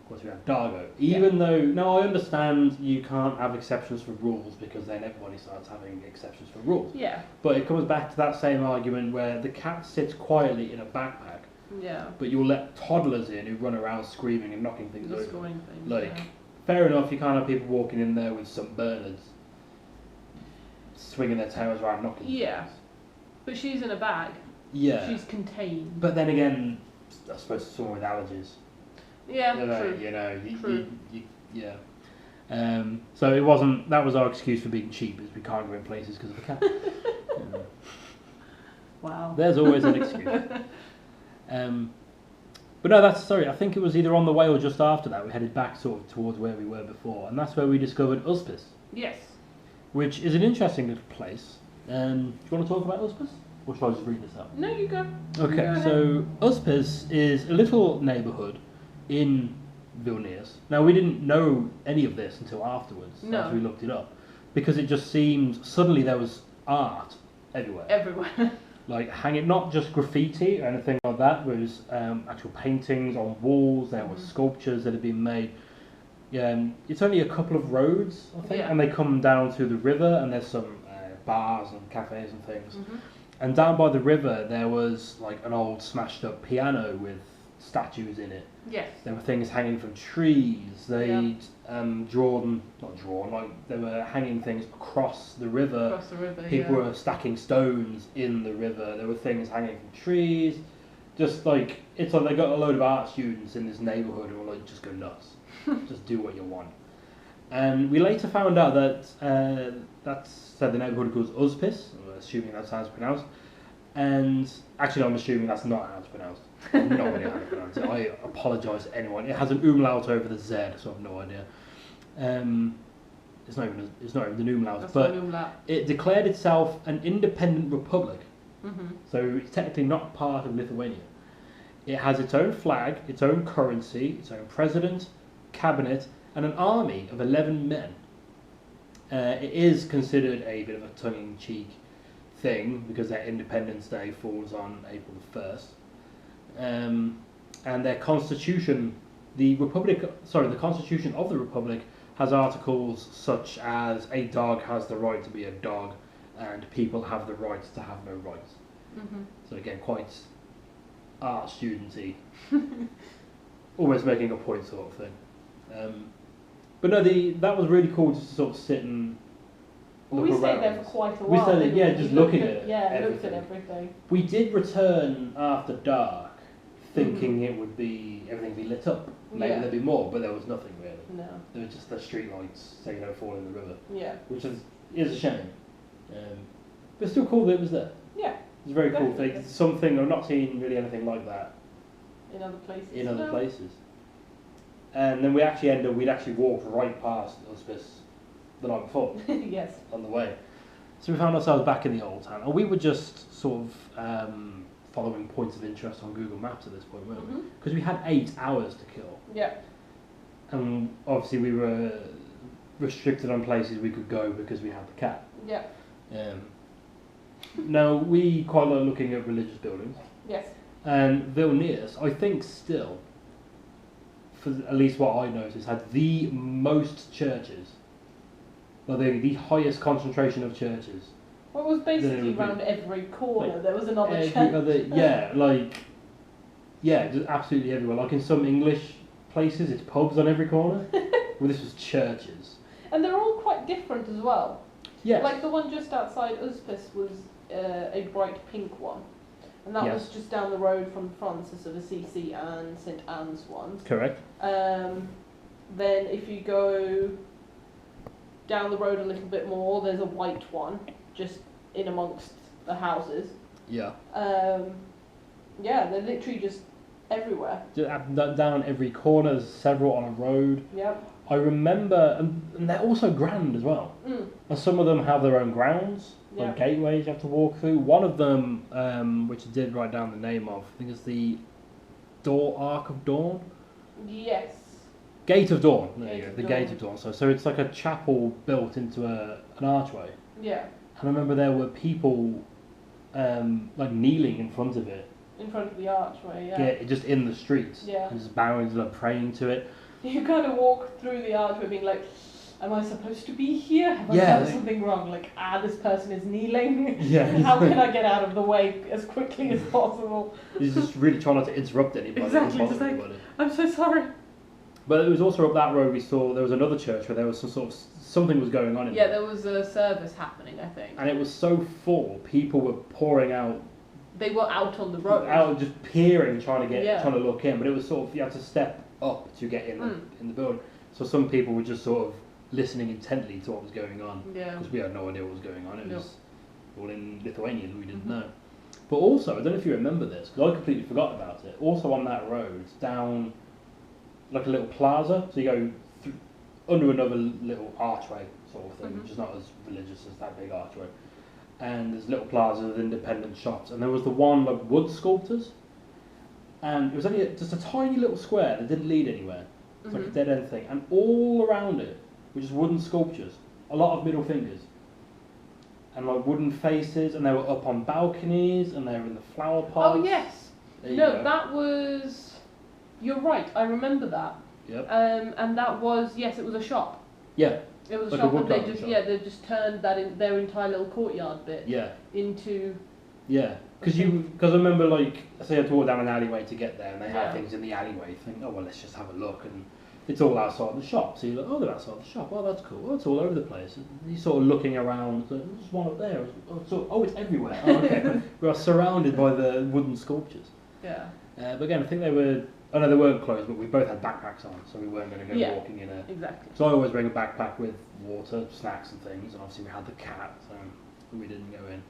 Of course, we have Dargo. Even though, I understand you can't have exceptions for rules because then everybody starts having exceptions for rules. Yeah. But it comes back to that same argument where the cat sits quietly in a backpack. Yeah. But you'll let toddlers in who run around screaming and knocking things over. Destroying things. Fair enough, you can't have people walking in there with some burners swinging their tails around knocking things. But she's in a bag. Yeah. She's contained. But then again, I suppose someone with allergies. Yeah, true. Yeah. So it wasn't. That was our excuse for being cheap, is we can't go in places because of the cat. Wow. There's always an excuse. But no, I think it was either on the way or just after that. We headed back sort of towards where we were before, and that's where we discovered Uspis. Yes. Which is an interesting little place. Do you want to talk about Uspis? Or shall I just read this out? No, you go. Okay, so Uspis is a little neighbourhood in Vilnius. Now, we didn't know any of this until afterwards, as we looked it up, because it just seemed suddenly there was art everywhere. Everywhere. Like hanging, not just graffiti or anything like that, there was actual paintings on walls, there were sculptures that had been made. It's only a couple of roads, I think, and they come down to the river, and there's some like bars and cafes and things. Mhm. And down by the river there was like an old smashed up piano with statues in it. Yes. There were things hanging from trees. They'd they were hanging things across the river. Across the river. People were stacking stones in the river. There were things hanging from trees. Just like, it's like they got a load of art students in this neighbourhood who were like, just go nuts. Just do what you want. And we later found out that the neighbourhood was Uzpis. I'm assuming that's how it's pronounced. And actually, I'm assuming that's not how it's pronounced. I have no idea how to pronounce it. I apologise to anyone. It has an umlaut over the Z, so I have no idea. It's not even an umlaut, That's but an umlaut. it declared itself an independent republic. Mhm. So it's technically not part of Lithuania. It has its own flag, its own currency, its own president, cabinet, and an army of 11 men. It is considered a bit of a tongue-in-cheek thing because their Independence Day falls on April the 1st. And their constitution, the constitution of the republic has articles such as a dog has the right to be a dog and people have the right to have no rights. Mhm. So again, quite art studenty, almost making a point sort of thing. But no, that was really cool just to sort of sit and Well, look we stayed around. there for quite a We while. stayed there, didn't yeah, we? just We looked looking at looked at everything. everything. We did return after dark, thinking it would be everything would be lit up. Maybe Yeah. there'd be more, but there was nothing really. No. There were just the street lights so you don't fall in the river, Yeah. which is a shame. But still cool that it was there. Yeah. It's a very cool Definitely. thing. It's something I've not seen really anything like that In other places. in other No. places. And then we'd actually walked right past Uzbis the night before Yes. on the way. So we found ourselves back in the old town, and we were just sort of following points of interest on Google Maps at this point, weren't we? Mhm. Because we had 8 hours to kill, Yeah. and obviously we were restricted on places we could go because we had the cat. Yeah. Now we quite like looking at religious buildings, Yes. and Vilnius, I think, still, for at least what I noticed, had the most churches. Well, the highest concentration of churches. Well, it was basically would be- around every corner. Like, There was another Every church. other, just absolutely everywhere. Like in some English places, it's pubs on every corner. Well, this was churches. And they're all quite different as well. Yes. Like the one just outside Uzpis was a bright pink one. And that Yes. was just down the road from Francis of Assisi and St Anne's ones. Correct. Then if you go down the road a little bit more, there's a white one just in amongst the houses. Yeah. Yeah, they're literally just everywhere. Down every corner, there's several on a road. Yep. I remember, and they're also grand as well. Mm. And some of them have their own grounds, Yeah. like gateways you have to walk through. One of them, which I did write down the name of, I think it's the Arc of Dawn? Yes. Gate of Dawn, there Gate you go, of the Dawn. Gate of Dawn. So it's like a chapel built into an archway. Yeah. And I remember there were people like kneeling in front of it, In front of the archway, yeah. just in the streets, Yeah. and just bowing and praying to it. You kind of walk through the archway being like, am I supposed to be here? Have I Yeah, done something wrong? Like, this person is kneeling. Yeah. How can I get out of the way as quickly as possible? He's just really trying not to interrupt anybody. or Exactly, bother just like- anybody. I'm so sorry. But it was also up that road we saw there was another church where there was some sort of something was going on in Yeah, there. there was a service happening, I think. And it was so full, people were pouring out, They were out on the road. just peering, trying Yeah. to look in. But it was sort of, you had to step up to get in the building. So some people were just sort of listening intently to what was going on. Yeah. Because we had no idea what was going on. It No. was all in Lithuanian, we didn't Mhm. know. But also, I don't know if you remember this, because I completely forgot about it. Also on that road, down like a little plaza, so you go under another little archway sort of thing, Mhm. which is not as religious as that big archway. And there's little plazas with independent shops, and there was the one like wood sculptors, and it was only just a tiny little square that didn't lead anywhere. It's like a Mhm. dead end thing, and all around it were just wooden sculptures, a lot of middle fingers, and like wooden faces, and they were up on balconies, and they were in the flower pots. Oh, yes. There you No, go. that was... You're right, I remember that. Yep. And that was, yes, it was a shop. Yeah. It was a Like a shop, wood and they carving just shop. they just turned their entire little courtyard bit Yeah. into. Yeah. Because I remember, like, say I had to walk down an alleyway to get there, and they had Yeah. things in the alleyway. You think, oh well, let's just have a look, and it's all outside the shop. So you're like, oh, they're outside the shop. Oh, that's cool. Oh, it's all over the place. And you're sort of looking around. So, there's one up there. It's everywhere. Oh, okay. We are surrounded by the wooden sculptures. Yeah. But again, I think they were. Oh no, they weren't closed, but we both had backpacks on, so we weren't going to go walking in a. Exactly. So I always bring a backpack with water, snacks, and things, and obviously we had the cat, so we didn't go in.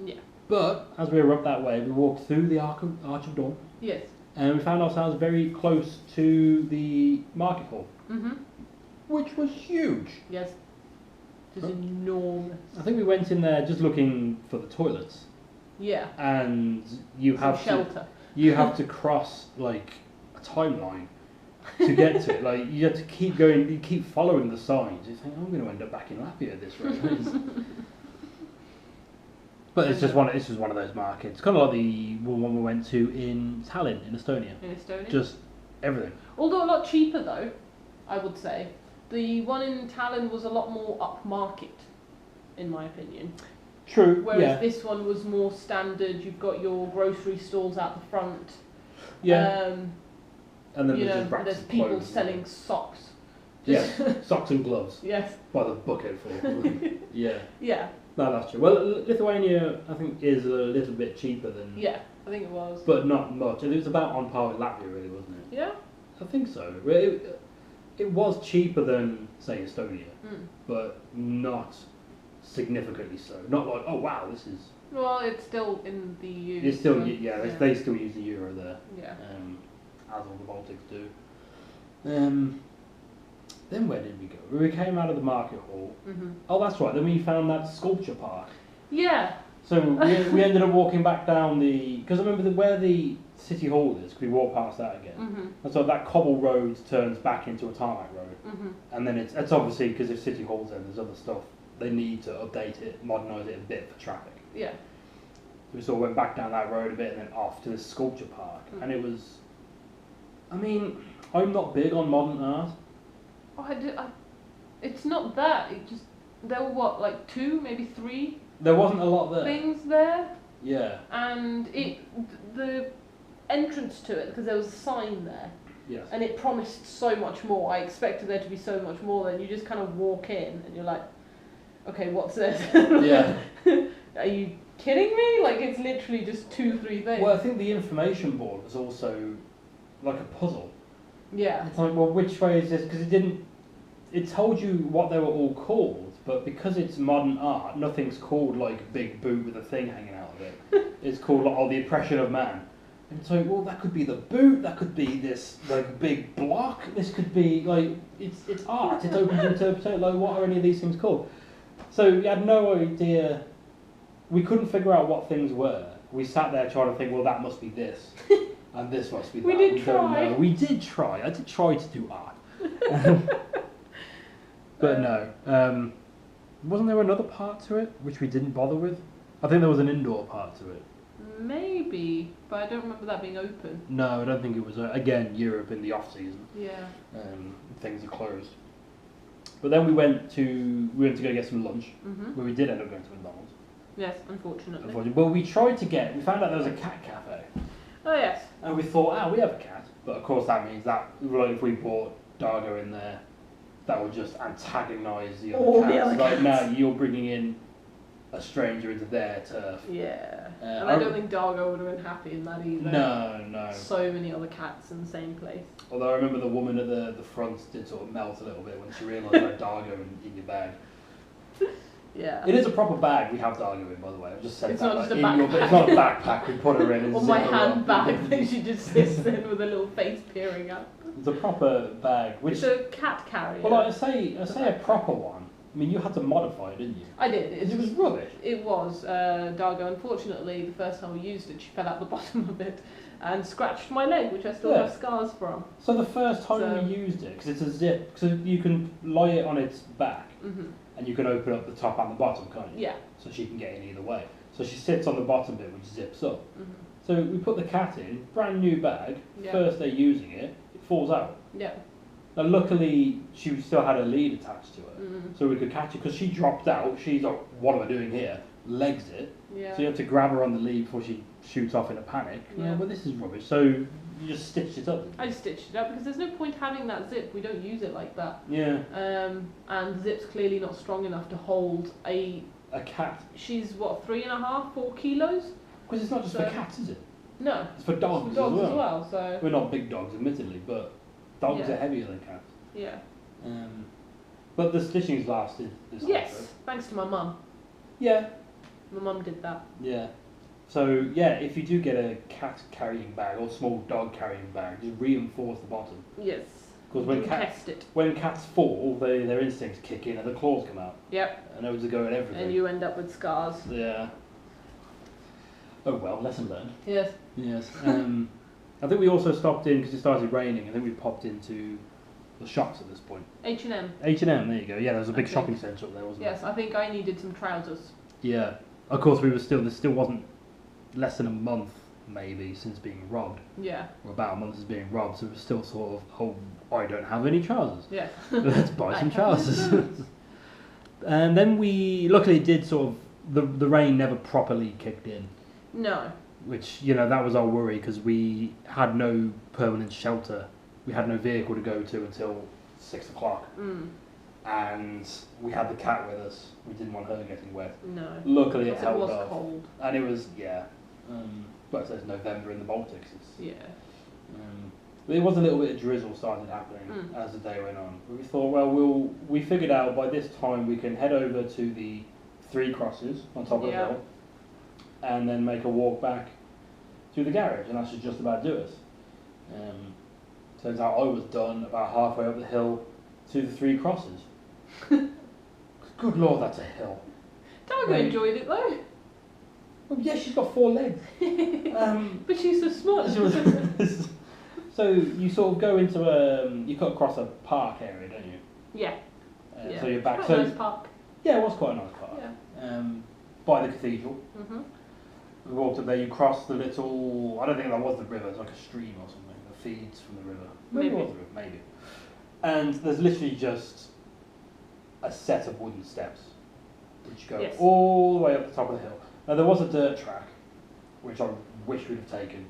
Yeah. But as we were up that way, we walked through the Arch of Dawn, Yes. and we found ourselves very close to the market hall, which was huge. Yes. Just enormous. I think we went in there just looking for the toilets, Yeah. and you have shelter. You have to cross like a timeline to get to it. Like you have to keep going, you keep following the signs. You think, I'm going to end up back in Latvia at this rate. But it's just one. This was one of those markets, kind of like the one we went to in Tallinn, in Estonia. In Estonia. Just everything. Although a lot cheaper, though, I would say. The one in Tallinn was a lot more upmarket, in my opinion. True. Whereas this one was more standard. You've got your grocery stalls out the front. Yeah. And then there's people selling socks. Yeah, socks and gloves. Yes. By the bucket full. Yeah. Yeah. No, that's true. Well, Lithuania, I think, is a little bit cheaper than. Yeah, I think it was. But not much. It was about on par with Latvia, really, wasn't it? Yeah. I think so. It was cheaper than, say, Estonia, but not significantly so. Not like, oh wow, this is. Well, it's still in the EU. It's still they still use the euro there. Yeah. As all the Baltics do. Then where did we go? We came out of the market hall. Oh, that's right. Then we found that sculpture park. Yeah. So we ended up walking back down because I remember where the city hall is. Because we walked past that again. And so that cobble road turns back into a tarmac road. And then it's obviously because if city hall's there, there's other stuff. They need to update it, modernise it a bit for traffic. Yeah. So we sort of went back down that road a bit and then off to this sculpture park. And it was. I mean, I'm not big on modern art. Oh, it's not that. It just there were like 2, maybe 3. There wasn't a lot there. Things there. Yeah. And the entrance to it, because there was a sign there. Yes. And it promised so much more. I expected there to be so much more. Then you just kind of walk in and you're like, okay, what's this? Yeah. Are you kidding me? Like it's literally just 2, 3 things. Well, I think the information board was also like a puzzle. Yeah. It's like, well, which way is this? Because it told you what they were all called, but because it's modern art, nothing's called like a big boot with a thing hanging out of it. It's called like, the oppression of man. And it's like, well, that could be the boot, that could be this like big block, this could be like it's art. It's open to interpretation. Like, what are any of these things called? So we had no idea. We couldn't figure out what things were. We sat there trying to think, well, that must be this. And this must be that. We did try. We did try. I did try to do art. But no. Wasn't there another part to it, which we didn't bother with? I think there was an indoor part to it. Maybe, but I don't remember that being open. No, I don't think it was. Again, Europe in the off-season. Yeah. Things are closed. But then we went to go get some lunch, where we did end up going to McDonald's. Yes, unfortunately. Well, we found out there was a cat cafe. Oh yes. And we thought, we have a cat. But of course that means that like, if we brought Dargo in there, that would just antagonise the other cats. The other like, cats. no, you're bringing in a stranger into their turf. Yeah. And I don't think Dargo would have been happy in that either. No. So many other cats in the same place. Although I remember the woman at the front did sort of melt a little bit when she realised you had Dargo in your bag. Yeah. It is a proper bag we have Dargo in, by the way. I've just said It's that. not just a it's not a backpack, we put her in and Or zip my her up. handbag that she just sits in with a little face peering up. It's a proper bag. Which, It's a cat carrier. well, I say a proper one. I mean, you had to modify it, didn't you? I did. It was rubbish. It was. Dargo, unfortunately, the first time we used it, she fell out the bottom of it and scratched my leg, which I still have scars from. So the first time we used it, because it's a zip, so you can lie it on its back, and you can open up the top and the bottom, can't you? Yeah. So she can get in either way. So she sits on the bottom bit, which zips up. So we put the cat in, brand new bag, Yeah. first day using it, it falls out. Yeah. And luckily, she still had her lead attached to her, so we could catch her because she dropped out. She's like, "What am I doing here?" Legs it. Yeah. So you have to grab her on the lead before she shoots off in a panic. Yeah. But this is rubbish. So you just stitched it up. I just stitched it up because there's no point having that zip. We don't use it like that. Yeah. And the zip's clearly not strong enough to hold a cat. She's what, 3.5, 4 kilos? Because it's not just for cats, is it? No. It's for dogs, It's for dogs as well. So. We're not big dogs, admittedly, but dogs are heavier than cats. Yeah. But the stitching's lasted this whole Yes, trip. thanks to my mum. Yeah. My mum did that. Yeah. So yeah, if you do get a cat carrying bag or small dog carrying bag, just reinforce the bottom. Yes. Because when cats fall, their instincts kick in and the claws come out. Yep. And those are going everything. And you end up with scars. Yeah. Oh well, lesson learned. Yes. Yes. I think we also stopped in because it started raining. I think we popped into the shops at this point. H&M. H&M, there you go. Yeah, there was a big shopping centre up there, wasn't there? Yes, I think I needed some trousers. Yeah. Of course, there still wasn't less than a month, maybe, since being robbed. Yeah. Or about a month since being robbed, so it was still sort of, oh, I don't have any trousers. Yeah. Let's buy some trousers. And then luckily it did sort of, the rain never properly kicked in. No. Which, that was our worry because we had no permanent shelter. We had no vehicle to go to until 6 o'clock. And we had the cat with us. We didn't want her getting wet. No. Luckily it held was off. Cold. And it was, but it says November in the Baltics. There was a little bit of drizzle started happening as the day went on. But we thought, well, we figured out by this time we can head over to the 3 crosses on top of the hill and then make a walk back to the garage, and that should just about do us. Turns out I was done about halfway up the hill to the 3 crosses. Good Lord, that's a hill. Dargo enjoyed it though. Well, yeah, she's got 4 legs. But she's so smart. So you sort of go into you cut across a park area, don't you? Yeah. So you're back. Quite a nice park. Yeah, it was quite a nice park. Yeah. By the cathedral. We walked up there. You crossed the little. I don't think that was the river. It's like a stream or something that feeds from the river. Maybe it was the river. Maybe. And there's literally just a set of wooden steps which go all the way up the top of the hill. Now there was a dirt track, which I wish we'd have taken,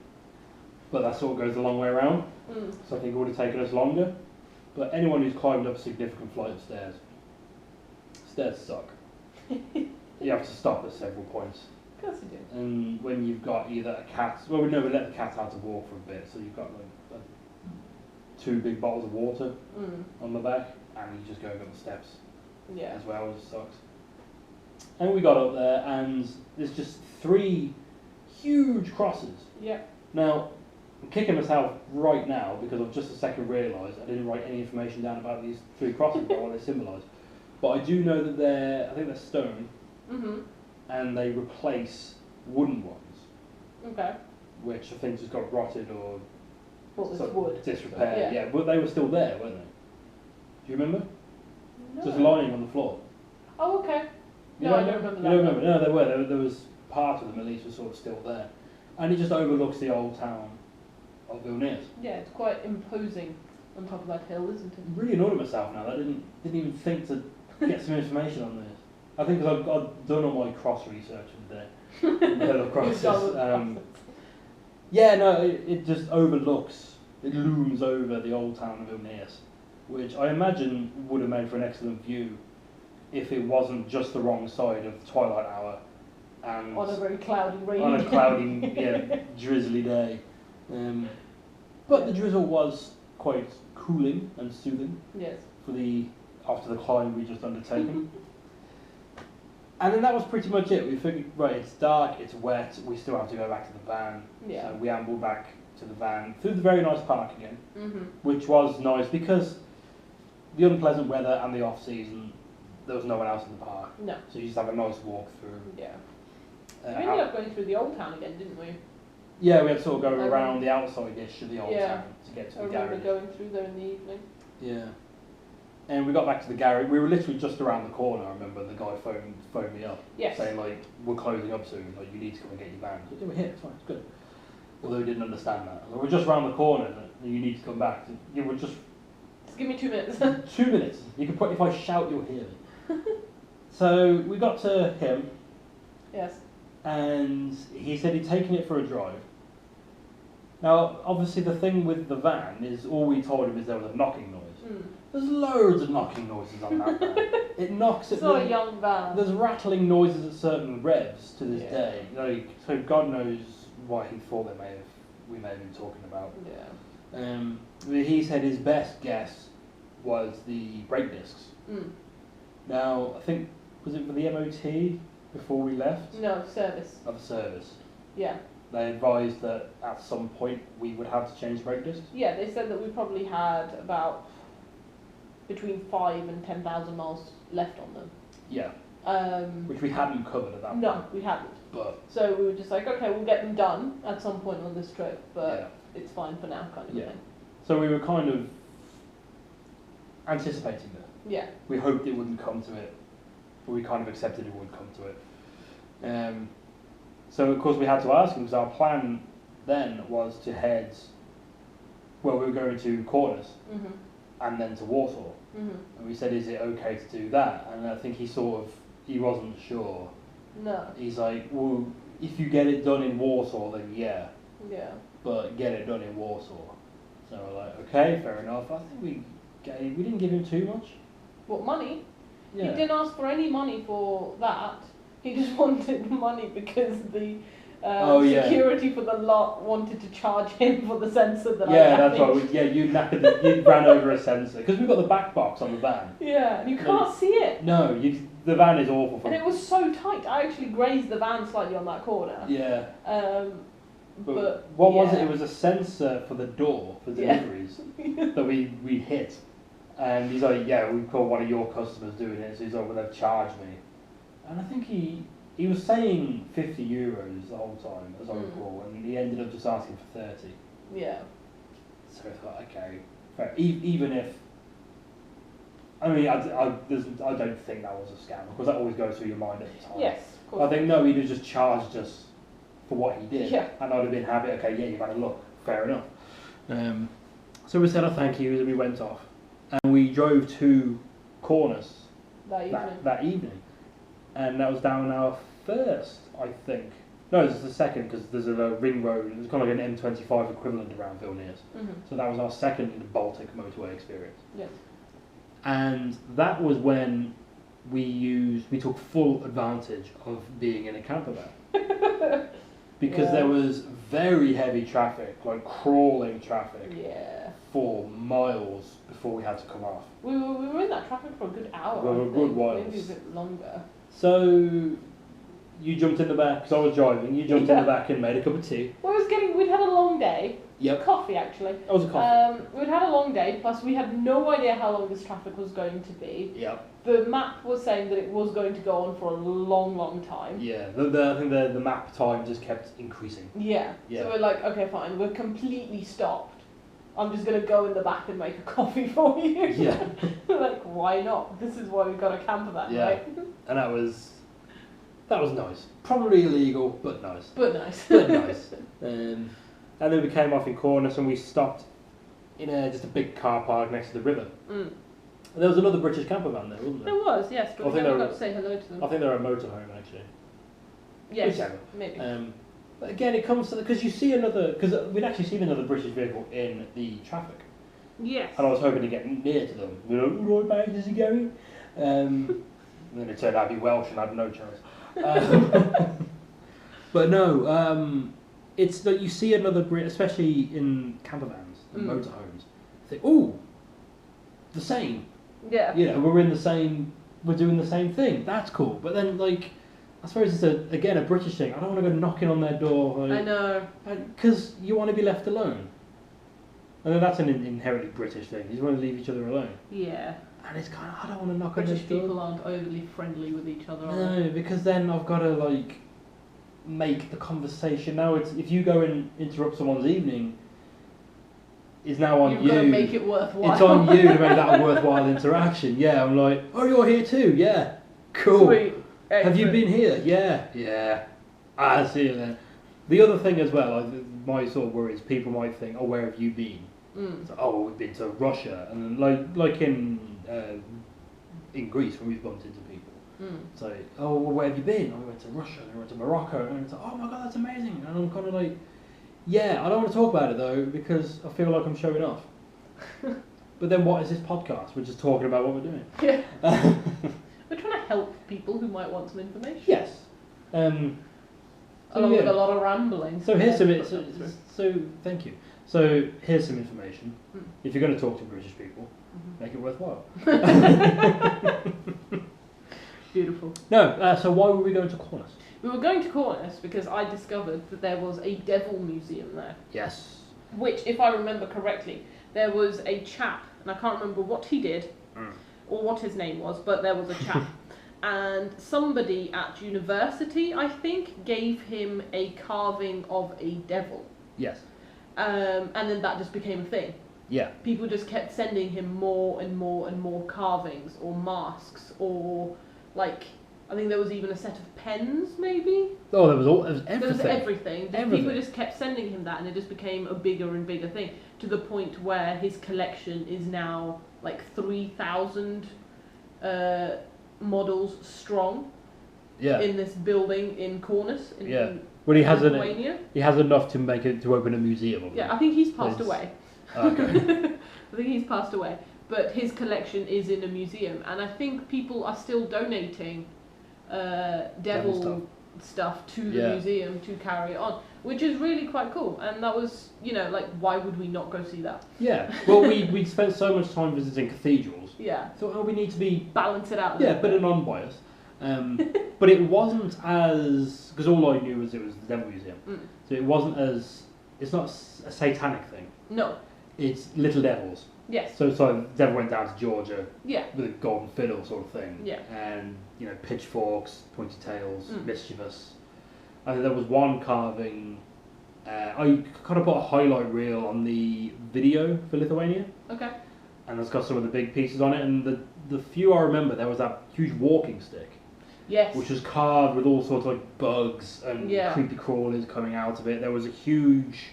but that sort of goes a long way around, so I think it would have taken us longer. But anyone who's climbed up a significant flight of stairs suck. You have to stop at several points. Of course you do. And when you've got either a cat, we let the cat out to walk for a bit, so you've got like 2 big bottles of water on the back, and you just going up the steps as well, which sucks. And we got up there, and there's just 3 huge crosses. Yeah. Now, I'm kicking myself right now because I've just a second realised I didn't write any information down about these 3 crosses, about what they symbolise. But I do know that I think they're stone, and they replace wooden ones. Okay. Which I think just got rotted or wood. Disrepair. Yeah, but they were still there, weren't they? Do you remember? No. Just lying on the floor. Oh, okay. I don't remember that. You don't remember? No, they were. There was part of them at least was sort of still there, and it just overlooks the old town of Vilnius. Yeah, it's quite imposing on top of that hill, isn't it? I'm really annoyed at myself now. I didn't even think to get some information on this. I think because I've done all my cross research for the day. The hill of crosses. Yeah, no, it just overlooks. It looms over the old town of Vilnius, which I imagine would have made for an excellent view if it wasn't just the wrong side of the twilight hour and on a very cloudy, rainy on a cloudy, drizzly day. But the drizzle was quite cooling and soothing. Yes. After the climb we just undertaken. And then that was pretty much it. We figured, right, it's dark, it's wet, we still have to go back to the van. Yeah. So we ambled back to the van through the very nice park again, which was nice because the unpleasant weather and the off season, there was no one else in the park. No. So you just have a nice walk through. Yeah. We ended up going through the old town again, didn't we? Yeah, we had to sort of go around the outside-ish of the old town to get to the garage. I remember going through there in the evening. Yeah. And we got back to the garage. We were literally just around the corner. I remember the guy phoned me up saying, like, we're closing up soon. Like, you need to come and get your van. I said, yeah, we're here. It's fine. It's good. Although he didn't understand that. Like, we're just around the corner. And you need to come back. You were just Just give me 2 minutes. 2 minutes. You can put, if I shout, you'll hear me. So we got to him, Yes. and he said he'd taken it for a drive. Now, obviously, the thing with the van is all we told him is there was a knocking noise. There's loads of knocking noises on that van. It knocks at It's not a young van. There's rattling noises at certain revs to this Yeah. day. Like, so God knows what he thought we may have been talking about. Yeah. He said his best guess was the brake discs. Now, I think, was it for the MOT before we left? No, service. Of service. Yeah. They advised that at some point we would have to change brake discs. Yeah, they said that we probably had about between 5 and 10,000 miles left on them. Yeah. Which we hadn't covered at that point. No, we hadn't. But So we were just like, okay, we'll get them done at some point on this trip, but it's fine for now, kind of thing. So we were kind of anticipating that. Yeah. We hoped it wouldn't come to it, but we kind of accepted it would come to it. So of course we had to ask him, because our plan then was to head, well, we were going to Corners and then to Warsaw. And we said, is it okay to do that? And I think he wasn't sure. No. He's like, well, if you get it done in Warsaw, then yeah, Yeah. but get it done in Warsaw. So we're like, okay, fair enough. I think we didn't give him too much. What, money? Yeah. He didn't ask for any money for that. He just wanted money because the security for the lot wanted to charge him for the sensor that I that's right. You ran over a sensor because we've got the back box on the van. Yeah, and you can't see it. No, the van is awful. And it was so tight. I actually grazed the van slightly on that corner. Yeah. But what was it? It was a sensor for the door for deliveries Yeah. that we hit. And he's like, yeah, we caught one of your customers doing it. So he's like, well, they've charged me. And I think he was saying 50 euros the whole time, as I recall, and he ended up just asking for 30. Yeah. So I thought, okay, fair. Even if, I mean, I don't think that was a scam, because that always goes through your mind at the time. Yes, of course. I think, no, he'd have just charged us for what he did. Yeah. And I'd have been happy, okay, yeah, you've had a look, fair enough. So we said our thank yous and we went off. And we drove to Corners that evening. And that was down our first, I think. No, this is the second, because there's a ring road. It's kind of like an M25 equivalent around Vilnius. So that was our second Baltic motorway experience. Yes. And that was when we took full advantage of being in a camper van. Because there was very heavy traffic, like crawling traffic. Yeah. For miles before we had to come off. We were in that traffic for a good hour. For a good while. Maybe a bit longer. So you jumped in the back, because I was driving, you jumped in the back and made a cup of tea. Well, we'd had a long day. Yep. Coffee, actually. That was a coffee. We'd had a long day, plus we had no idea how long this traffic was going to be. Yep. The map was saying that it was going to go on for a long, long time. Yeah, I think the map time just kept increasing. Yeah. So we're like, okay, fine, we're completely stopped. I'm just going to go in the back and make a coffee for you. Yeah. Like, why not? This is why we've got a camper van, right? And that was nice. Probably illegal, but nice. But nice. But nice. And then we came off in Corners and we stopped in just a big car park next to the river. And there was another British camper van there, wasn't there? There was, yes, but we never got to say hello to them. I think they're a motorhome, actually. Yes, whichever. maybe. But again, it comes to because you see because we'd actually seen another British vehicle in the traffic. Yes. And I was hoping to get near to them. You know, right, mate, is he going? And then it turned out to be Welsh and I had no choice. But no, it's that you see another Brit, especially in camper vans and motorhomes, think, ooh, the same. Yeah. You know, we're doing the same thing. That's cool. But then, like, I suppose it's a British thing. I don't want to go knocking on their door. Like, I know. Because you want to be left alone. And then that's an inherently British thing. You just want to leave each other alone. Yeah. And it's kind of, I don't want to knock British on their door. people aren't overly friendly with each other, are No, because then I've got to, like, make the conversation. Now, if you go and interrupt someone's evening, it's now on you. You've got to make it worthwhile. It's on you to make that a worthwhile interaction. Yeah, I'm like, oh, you're here too? Yeah. Cool. Sweet. Have you been here? Yeah. Yeah. I see you then. The other thing as well, my sort of worry is people might think, oh, where have you been? It's like, oh, we've been to Russia, and like in Greece when we've bumped into people. It's like, oh, well, where have you been? Oh, we went to Russia, and we went to Morocco, and it's like, oh my god, that's amazing. And I'm kind of like, yeah, I don't want to talk about it though because I feel like I'm showing off. But then what is this podcast? We're just talking about what we're doing. Yeah. We're trying to help people who might want some information. Yes. Along with a lot of rambling. So here's so thank you. So here's some information. If you're going to talk to British people, make it worthwhile. Beautiful. No, so why were we going to Cornus? We were going to Cornus because I discovered that there was a devil museum there. Yes. Which, if I remember correctly, there was a chap, and I can't remember what he did or what his name was, but there was a chap. And somebody at university, I think, gave him a carving of a devil. Yes. And then that just became a thing. Yeah. People just kept sending him more and more and more carvings or masks or, like, I think there was even a set of pens, maybe? Oh, there was everything. There was everything. Everything. People just kept sending him that, and it just became a bigger and bigger thing, to the point where his collection is now, like, 3,000 models strong. Yeah. In this building in Cornus, in Well, he has Lithuania. He has enough to make it to open a museum of Yeah, it. I think he's passed away. Okay. I think he's passed away, but his collection is in a museum, and I think people are still donating devil stuff to the museum to carry it on, which is really quite cool. And that was, like, why would we not go see that? Yeah. Well, we spent so much time visiting cathedrals. Yeah. Thought, oh, we need to be balance it out. Yeah, but a non-bias. But it wasn't as, because all I knew was it was the Devil Museum. So it wasn't as, it's not a satanic thing. No. It's little devils. Yes. So the devil went down to Georgia. Yeah. With a golden fiddle sort of thing. Yeah. And pitchforks, pointy tails, mischievous. And there was one carving. I kind of put a highlight reel on the video for Lithuania. Okay. And it's got some of the big pieces on it, and the few I remember, there was that huge walking stick. Yes. Which was carved with all sorts of like bugs and creepy crawlers coming out of it. There was a huge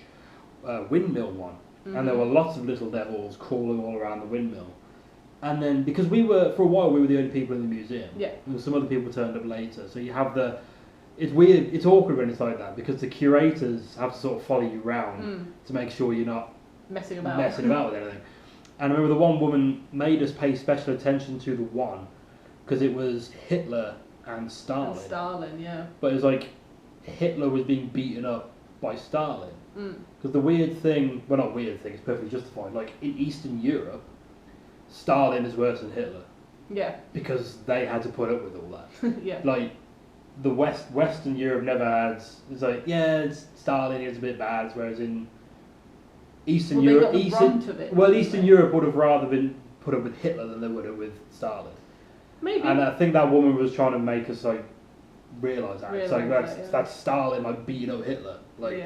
windmill one, and there were lots of little devils crawling all around the windmill. And then, because for a while we were the only people in the museum, and some other people turned up later, so you have it's weird, it's awkward when it's like that, because the curators have to sort of follow you around to make sure you're not messing about with anything. And I remember the one woman made us pay special attention to the one, because it was Hitler and Stalin. But it was like Hitler was being beaten up by Stalin. Because the weird thing, well, not weird thing, it's perfectly justified, like in Eastern Europe, Stalin is worse than Hitler. Yeah. Because they had to put up with all that. Yeah. Like, the Western Europe never had, it's like, it's Stalin is a bit bad, whereas in Eastern Europe, Eastern Europe would have rather been put up with Hitler than they would have with Stalin. Maybe. And I think that woman was trying to make us like realise that. It's like that's Stalin like beating up Hitler. Like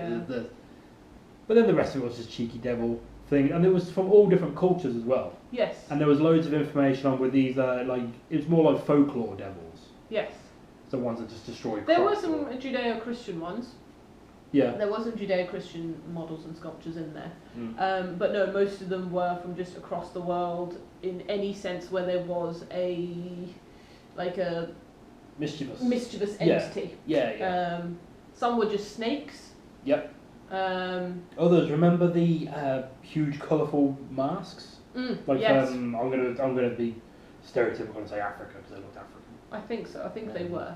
but then the rest of it was just cheeky devil thing, and it was from all different cultures as well. Yes. And there was loads of information on with these like it's more like folklore devils. Yes. So ones that just destroy. There were some Judeo-Christian ones. Yeah. There were some Judeo-Christian models and sculptures in there. But no, most of them were from just across the world in any sense where there was a mischievous entity. Yeah. Some were just snakes. Yep. Others, remember the huge colourful masks? Yes. I'm gonna be stereotypical and say Africa because they looked African. I think so. I think they were.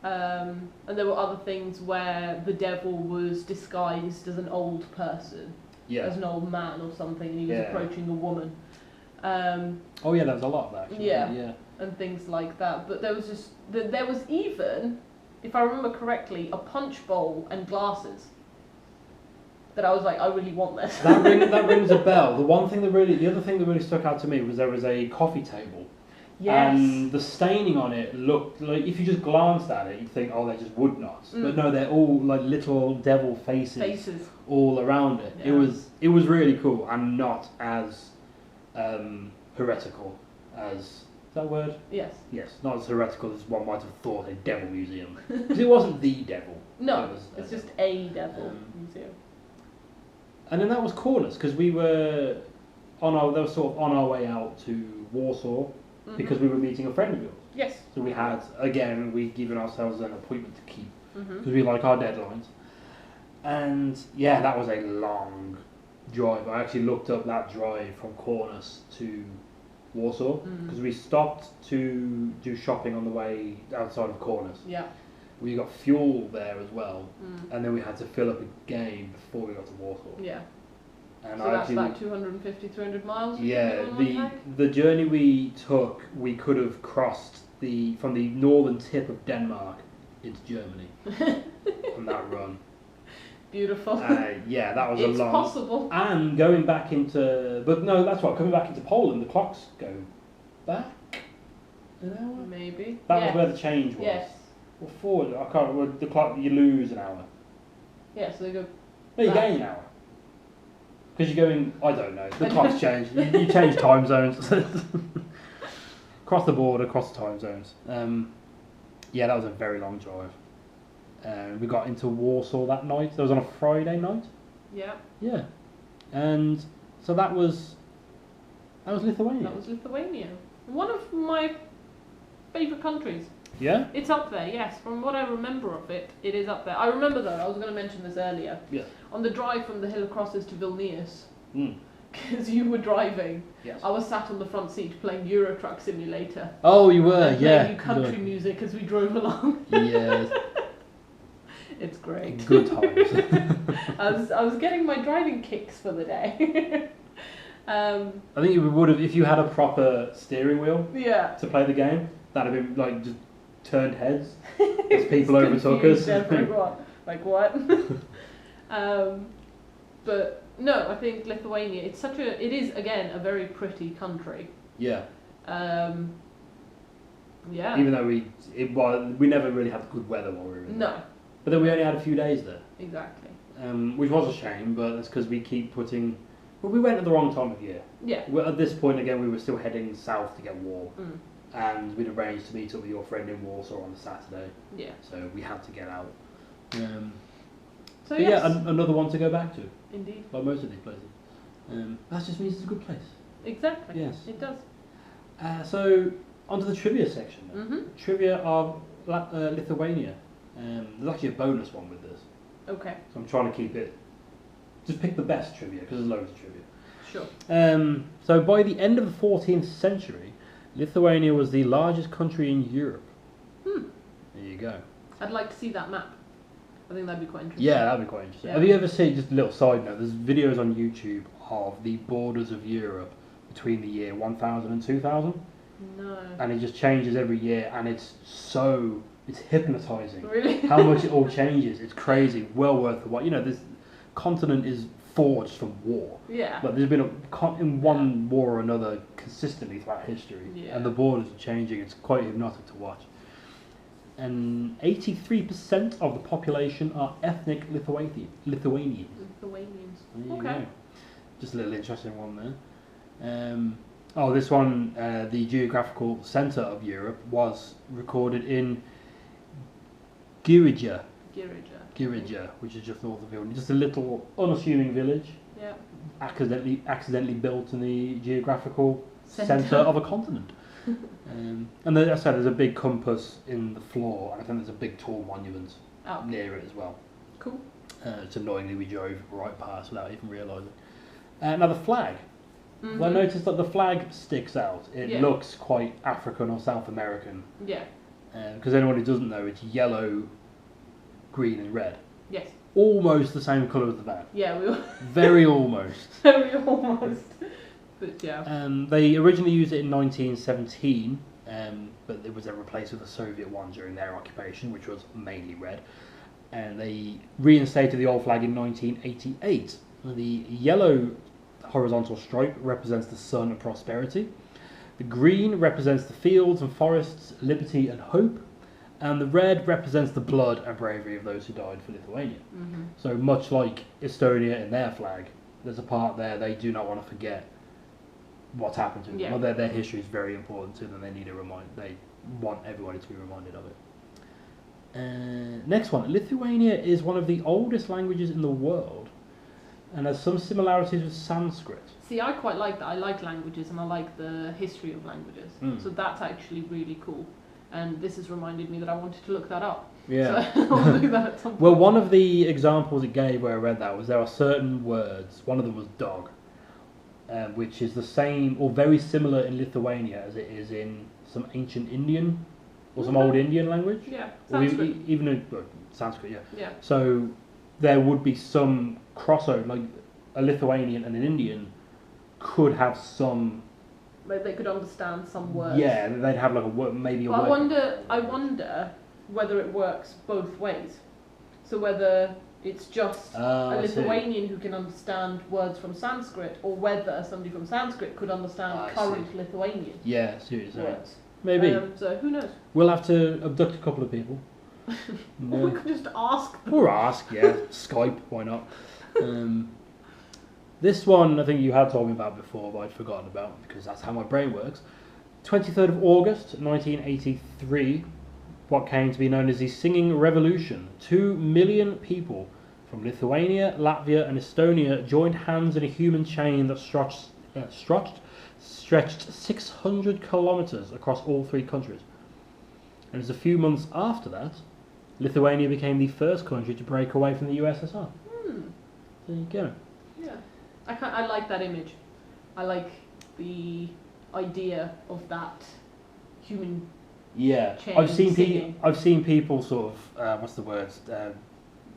And there were other things where the devil was disguised as an old person, as an old man or something, and he was approaching a woman. There was a lot of that. Actually. Yeah, and things like that. But there was even, if I remember correctly, a punch bowl and glasses. That I was like, I really want this. That rings a bell. The other thing that really stuck out to me was there was a coffee table. Yes. And the staining on it looked like, if you just glanced at it, you'd think, oh, they're just wood knots. But no, they're all like little devil faces all around it. Yeah. It was really cool and not as heretical as, is that a word? Yes. Yes, not as heretical as one might have thought a devil museum. Because it wasn't the devil. No, it's just a devil museum. And then that was Kaunas, because we were they were sort of on our way out to Warsaw because we were meeting a friend of yours. Yes. So we had, again, we'd given ourselves an appointment to keep because Mm-hmm. we like our deadlines. And yeah, that was a long drive. I actually looked up that drive from Kaunas to Warsaw because we stopped to do shopping on the way outside of Kaunas. Yeah. We got fuel there as well, and then we had to fill up again before we got to Warsaw. Yeah. And So that's about 250, 300 miles? yeah, the journey we took, we could have crossed from the northern tip of Denmark into Germany on that run. Beautiful. Yeah, that was It's a long. possible. And going back into, but no, that's right. Coming back into Poland, the clocks go back an hour. Maybe. That was where the change was. Yes. Or forward. I can't remember. The clock, you lose an hour. Yeah, so they go. No, you back. gain an hour. Because you're going, I don't know, the clocks change. You change time zones. Across the board, across the time zones. Yeah, that was a very long drive. We got into Warsaw that night. That was on a Friday night. Yeah. Yeah. And so that was Lithuania. That was Lithuania. One of my favourite countries. Yeah? It's up there, yes. From what I remember of it, it is up there. I remember though, I was going to mention this earlier. Yeah. On the drive from the Hill Crosses to Vilnius, Mm. because you were driving, Yes. I was sat on the front seat playing Euro Truck Simulator. Oh, you were, And yeah. playing you country music as we drove along. Yes. It's great. Good times. I was getting my driving kicks for the day. I think you would have, if you had a proper steering wheel Yeah. to play the game, that'd have been like just turned heads as people It's overtook confused us. everyone. Like what? But no, I think Lithuania. It is again a very pretty country. Yeah. Yeah. Even though we never really had good weather while we were in there. No. But then we only had a few days there, Exactly. which was a shame. But that's because we keep putting. Well, we went at the wrong time of year. Yeah. Well, at this point, again, we were still heading south to get warm, Mm. and we'd arranged to meet up with your friend in Warsaw on the Saturday, Yeah. so we had to get out. So But yes. yeah, another one to go back to, Indeed. like most of these places. That just means it's a good place. Exactly. Yes. It does. So, onto the trivia section. Then. Mhm. Trivia of Lithuania. There's actually a bonus one with this, Okay. so I'm trying to keep it. Just pick the best trivia because there's loads of trivia. Sure. So by the end of the 14th century, Lithuania was the largest country in Europe. Hmm. There you go. I'd like to see that map. I think that'd be quite interesting. Yeah, that'd be quite interesting. Yeah. Have you ever seen, just a little side note, there's videos on YouTube of the borders of Europe between the year 1000 and 2000, No. and it just changes every year, and it's hypnotizing. Really? How much it all changes. It's crazy. Well worth the watch. You know, this continent is forged from war. Yeah. But there's been in one war or another consistently throughout history, Yeah. and the borders are changing. It's quite hypnotic to watch. And 83% of the population are ethnic Lithuanians. Lithuanians. There you Okay. go. Just a little interesting one there. This one, the geographical centre of Europe, was recorded in Girija, which is just north of Vilnius. Just a little unassuming village, Yeah. accidentally built in the geographical Centre. centre of a continent. And as I said, there's a big compass in the floor, and I think there's a big tall monument Oh. near it as well. Cool. It's annoyingly we drove right past without even realising. Now the flag. Mhm. I noticed that the flag sticks out. It Yeah. looks quite African or South American. Yeah. Because anyone who doesn't know, it's yellow, green and red. Yes. Almost the same colour as the van. Yeah, we were Very almost. very almost. But yeah. They originally used it in 1917, but it was then replaced with a Soviet one during their occupation, which was mainly red. And they reinstated the old flag in 1988. The yellow horizontal stripe represents the sun and prosperity. The green represents the fields and forests, liberty and hope. And the red represents the blood and bravery of those who died for Lithuania. Mm-hmm. So much like Estonia in their flag, there's a part there they do not want to forget what's happened to them. Yeah. Well, their history is very important to them. They want everybody to be reminded of it. Next one. Lithuania is one of the oldest languages in the world. and has some similarities with Sanskrit. See, I quite like that. I like languages and I like the history of languages. So that's actually really cool. And this has reminded me that I wanted to look that up. Yeah. So I'll do that at some point. Well, one of the examples it gave where I read that was there are certain words, one of them was dog, which is the same or very similar in Lithuania as it is in some ancient Indian or some old Indian language. Yeah, Or Sanskrit. even in Sanskrit, yeah. Yeah. So there would be some crossover, like a Lithuanian and an Indian could have some. They could understand some words. Yeah, they'd have like a word, maybe a But word. I wonder whether it works both ways. So whether it's just a I see. Lithuanian who can understand words from Sanskrit, or whether somebody from Sanskrit could understand I current see. Lithuanian Yeah, seriously. words. Maybe. So who knows? We'll have to abduct a couple of people. Or we could just ask them. Or ask, yeah. Skype, why not? This one I think you had told me about before, but I'd forgotten about because that's how my brain works. 23rd of August 1983, what came to be known as the Singing Revolution. 2 million people from Lithuania, Latvia and Estonia joined hands in a human chain that stretched 600 kilometres across all three countries. And it was a few months after that, Lithuania became the first country to break away from the USSR. There you go. Yeah, I like that image. I like the idea of that human. Yeah, Chain I've seen singing. I've seen people sort of what's the word,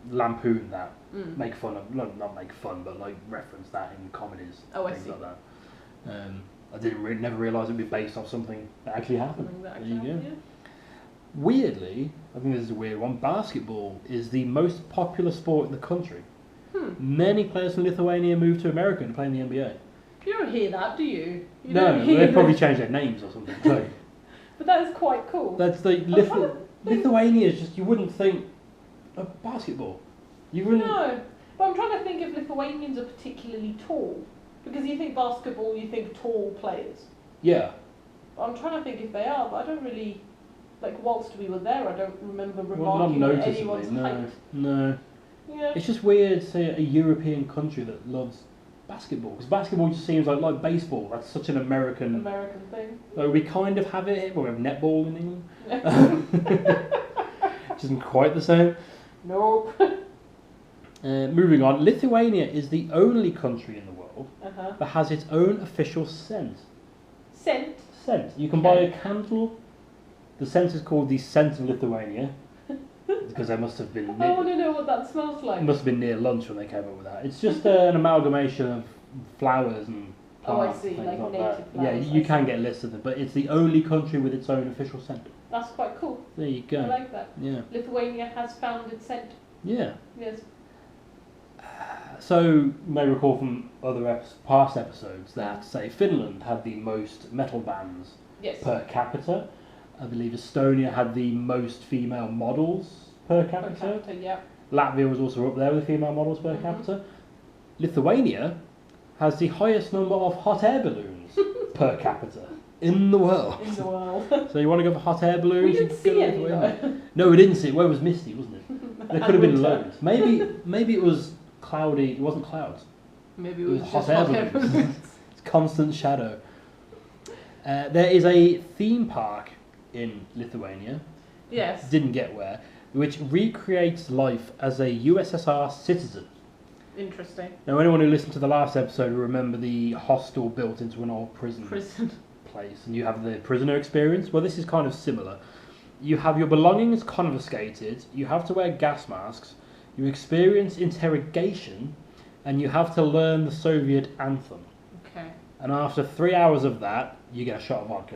lampoon that, make fun of, not make fun, but like reference that in comedies, Oh, I things see. like that. I didn't never realise it'd be based off something that actually happened. Something that There actually you go. happened, Weirdly, I think this is a weird one. Basketball is the most popular sport in the country. Many players from Lithuania moved to America to play in the NBA. You don't hear that, do you? You No, don't hear they probably that. changed their names or something. So. But that is quite cool. That's the I'm trying to think. Lithuania is just, you wouldn't think of basketball. You wouldn't. No, but I'm trying to think if Lithuanians are particularly tall. Because you think basketball, you think tall players. Yeah. I'm trying to think if they are, but I don't really, like whilst we were there, I don't remember Well, not remarking on noticeably. anyone's No. height. No. Yeah. It's just weird, say, a European country that loves basketball. Because basketball just seems like baseball. That's such an American. American thing. Like, we kind of have it here, but we have netball in England. Which isn't quite the same. Nope. Moving on, Lithuania is the only country in the world Uh-huh. that has its own official scent. Scent. Scent. You can buy a candle. The scent is called the Scent of Lithuania because they must have been. I want to know what that smells like. It must have been near lunch when they came up with that. It's just an amalgamation of flowers and Oh, I plants. see, and things like like native that. flowers, Yeah, you I can see. get lists of them, but it's the only country with its own official scent. That's quite cool. There you go. I like that. Yeah. Lithuania has found its scent. Yeah. Yes. So, you may recall from other past episodes that, say, Finland had the most metal bands Yes. per capita. I believe Estonia had the most female models per Per capita. capita, yeah. Latvia was also up there with female models per Mhm. capita. Lithuania has the highest number of hot air balloons per capita in the world. In the world. So you want to go for hot air balloons? We you didn't can see go to any Lithuania. though. No, we didn't see it. Well, it was misty, wasn't it? There could have been Winter. loads. Maybe it was cloudy. It wasn't clouds. Maybe it It was was just hot air hot air balloons. balloons. It's constant shadow. There is a theme park in Lithuania. Yes. Didn't get where, which recreates life as a USSR citizen. Interesting. Now, anyone who listened to the last episode will remember the hostel built into an old prison Prison. place, and you have the prisoner experience. Well, this is kind of similar. You have your belongings confiscated, you have to wear gas masks, you experience interrogation, and you have to learn the Soviet anthem. Okay. And after 3 hours of that, you get a shot of vodka.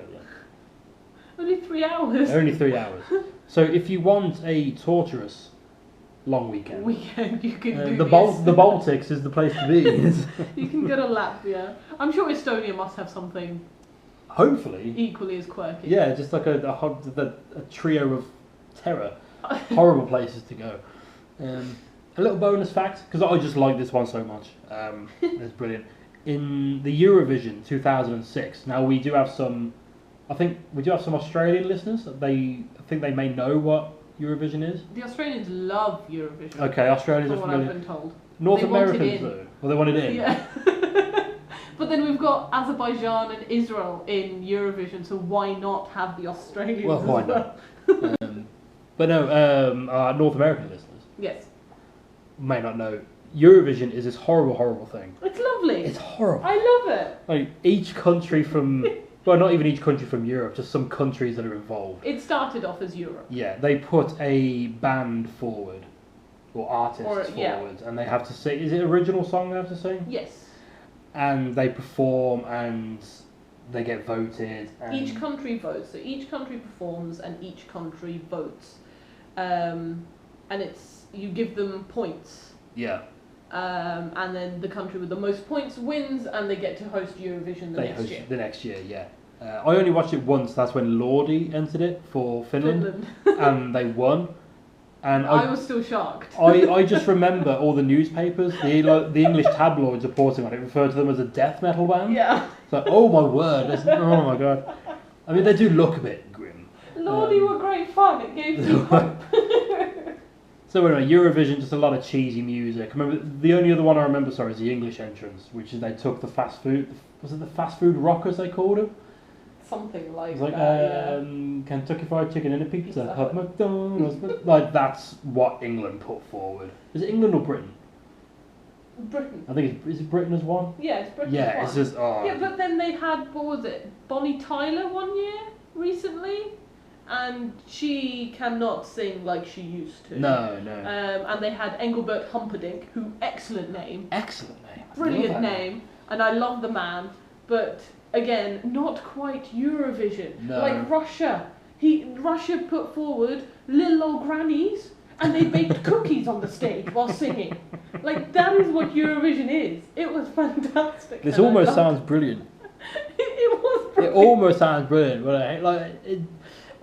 Only 3 hours. Only 3 hours. So if you want a torturous long weekend, Weekend, you can do the this. the Baltics is the place to be. You can go to Latvia. I'm sure Estonia must have something Hopefully. equally as quirky. Yeah, just like a trio of terror. Horrible places to go. A little bonus fact, because I just like this one so much. It's brilliant. In the Eurovision 2006, now we do have some, I think we do have some Australian listeners. I think they may know what Eurovision is. The Australians love Eurovision. Okay, Australians From are what I've familiar. been told. North They wanted Americans in. though. Well, they wanted in. Yeah. But then we've got Azerbaijan and Israel in Eurovision, so why not have the Australians Well, why as well? not? But no, our North American listeners Yes. may not know. Eurovision is this horrible, horrible thing. It's lovely. It's horrible. I love it. Like each country from, well, not even each country from Europe, just some countries that are involved. It started off as Europe. Yeah, they put a band forward, or artists forward, and they have to sing. Is it original song they have to sing? Yes. And they perform, and they get voted. And Each country votes. So each country performs, and each country votes. And you give them points. Yeah. And then the country with the most points wins, and they get to host Eurovision next year. The next year, yeah. I only watched it once. That's when Lordi entered it for Finland. And they won. And I was still shocked. I just remember all the newspapers, the English tabloids reporting on it, referred to them as a death metal band. Yeah. It's like, oh my word, oh my god. I mean, they do look a bit grim. Lordy were great fun. It gave me hope. So anyway, Eurovision, just a lot of cheesy music. I remember the only other one I remember, sorry, is the English entrance, which is they took the fast food. Was it the fast food rockers they called them? Something like It's like that. Kentucky Fried Chicken and a pizza. Pizza Hut McDonald's. Like that's what England put forward. Is it England or Britain? Britain. I think is it Britain as one? Yeah, it's Britain. Yeah, it's just Yeah, but then they had, what was it, Bonnie Tyler one year recently, and she cannot sing like she used to. No. And they had Engelbert Humperdinck, who excellent name, Excellent brilliant name, and I love the man, but again, not quite Eurovision. No. Like Russia. Russia put forward little old grannies and they baked cookies on the stage while singing. Like, that is what Eurovision is. It was fantastic. This and almost sounds brilliant. it was brilliant. It almost sounds brilliant, but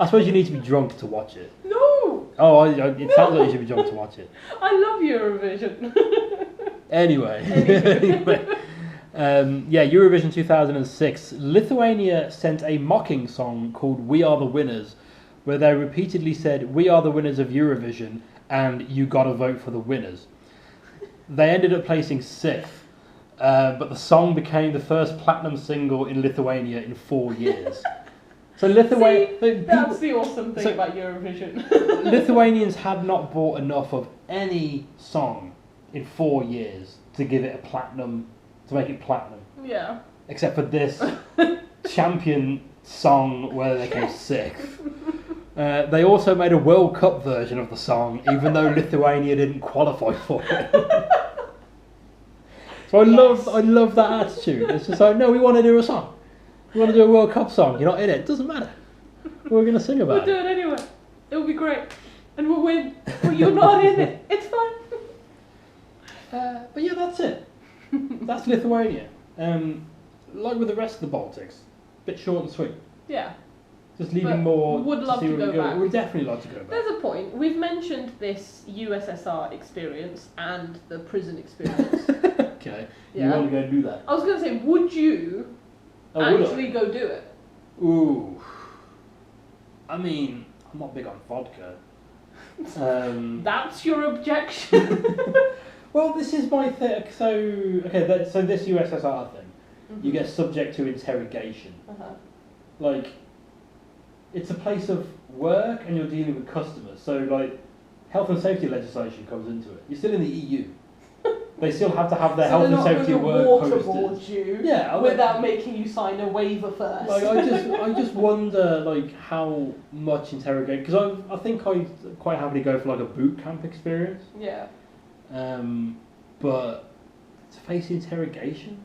I suppose you need to be drunk to watch it. No! Oh, it sounds like you should be drunk to watch it. I love Eurovision. Anyway. Eurovision 2006. Lithuania sent a mocking song called "We Are the Winners," where they repeatedly said, "We are the winners of Eurovision," and "You gotta vote for the winners." They ended up placing 6th, but the song became the first platinum single in Lithuania in 4 years. So Lithuania. That's the awesome thing about Eurovision. Lithuanians had not bought enough of any song in 4 years to give it a platinum. To make it platinum. Yeah. Except for this champion song where they came 6th. They also made a World Cup version of the song, even though Lithuania didn't qualify for it. So I love that attitude. It's just like, no, we want to do a song. We want to do a World Cup song. You're not in it. It doesn't matter. We're going to sing about We'll do it anyway. It'll be great. And we'll win. But you're not in it. It's fine. But yeah, that's it. That's Lithuania. Like with the rest of the Baltics, bit short and sweet. Yeah. Just leaving more. We would love see to where go we back. We'd definitely like to go back. There's a point. We've mentioned this USSR experience and the prison experience. Okay. Yeah. You want to go and do that? I was going to say, would you actually go do it? Ooh. I mean, I'm not big on vodka. That's your objection. Well, this is my thing. So this USSR thing, you get subject to interrogation. Like, it's a place of work and you're dealing with customers. So, like, health and safety legislation comes into it. You're still in the EU. They still have to have their health and safety at work waterboard you without making you sign a waiver first. Like, I just wonder, like, how much interrogate, because I think I quite happily go for like a boot camp experience. Yeah. But to face interrogation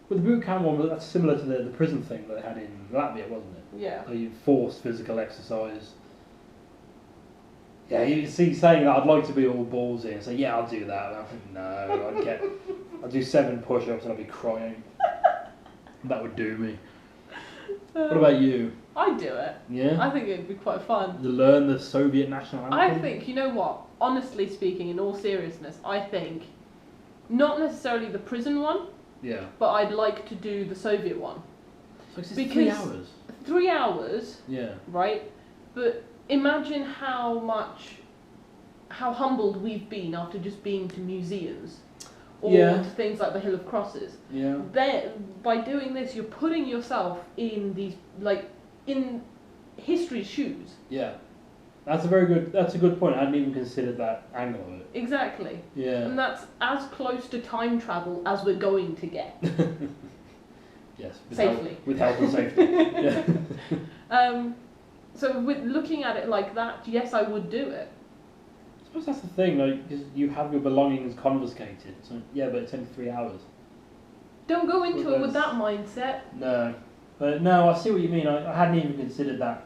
with the boot camp one, that's similar to the prison thing that they had in Latvia, wasn't it? Yeah. So you forced physical exercise. Yeah, you see, saying that I'd like to be all ballsy and say, yeah, I'll do that. And I think, no, I'd do 7 push-ups and I'd be crying. That would do me. What about you? I'd do it. Yeah? I think it'd be quite fun. To learn the Soviet national anthem? I think, you know what, honestly speaking, in all seriousness, I think, not necessarily the prison one, yeah, but I'd like to do the Soviet one. So it's 3 hours? 3 hours, yeah, right? But imagine how humbled we've been after just being to museums. or Yeah. to things like the Hill of Crosses. Yeah. By doing this, you're putting yourself in these, like, in history's shoes. Yeah. That's a good point. I hadn't even considered that angle of it. Exactly. Yeah. And that's as close to time travel as we're going to get. Yes. Safely. With health and safety. Yeah. So with looking at it like that, yes, I would do it. I suppose that's the thing, like, 'cause you have your belongings confiscated. So yeah, but it's only 3 hours. Don't go into Well, it with that mindset. No. But no, I see what you mean. I hadn't even considered that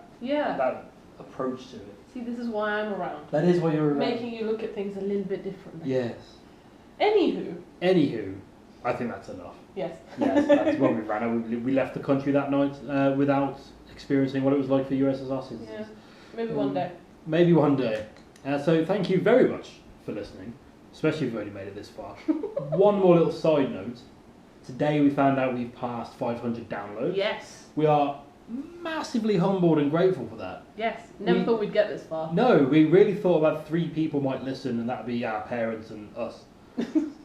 approach to it. See, this is why I'm around. That is what you're around. Making you look at things a little bit differently. Yes. Anywho, I think that's enough. yes. Yes, that's what we ran out. We left the country that night without experiencing what it was like for USSR citizens. Yeah. Maybe one day. Maybe one day. So thank you very much for listening, especially if you've only made it this far. One more little side note. Today we found out we've passed 500 downloads. Yes. We are massively humbled and grateful for that. Yes. Never thought we'd get this far. No, we really thought about 3 people might listen, and that'd be our parents and us,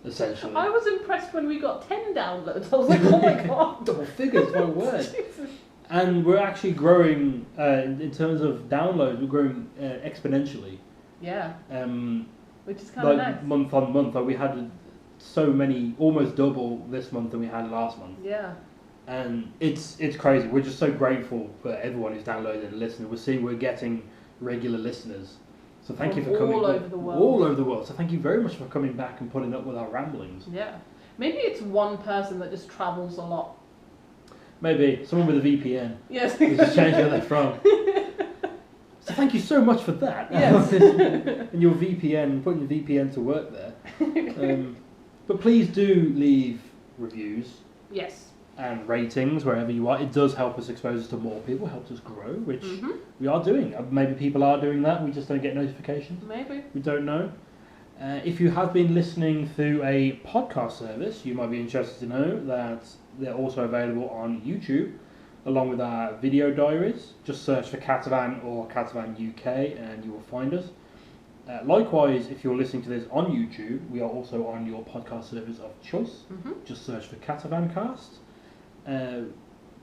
essentially. I was impressed when we got 10 downloads. I was like, oh my god. Double figures, my word. Jesus. And we're actually growing, in terms of downloads, we're growing exponentially. Yeah. Which is kind of like nice. month on month. Like we had so many, almost double this month than we had last month. Yeah. And it's crazy. We're just so grateful for everyone who's downloaded and listening. We're getting regular listeners. So thank you for coming. All over the world. All over the world. So thank you very much for coming back and putting up with our ramblings. Yeah. Maybe it's one person that just travels a lot. Maybe someone with a VPN. Yes. Who's just changed where they're from. So thank you so much for that. Yes. And your VPN, putting the VPN to work there. But please do leave reviews. Yes. And ratings wherever you are. It does help us expose us to more people, helps us grow, which we are doing. Maybe people are doing that, we just don't get notifications. Maybe. We don't know. If you have been listening through a podcast service, you might be interested to know that they're also available on YouTube, along with our video diaries. Just search for Catavan or Catavan UK and you will find us. Likewise, if you're listening to this on YouTube, we are also on your podcast service of choice. Just search for CatavanCast.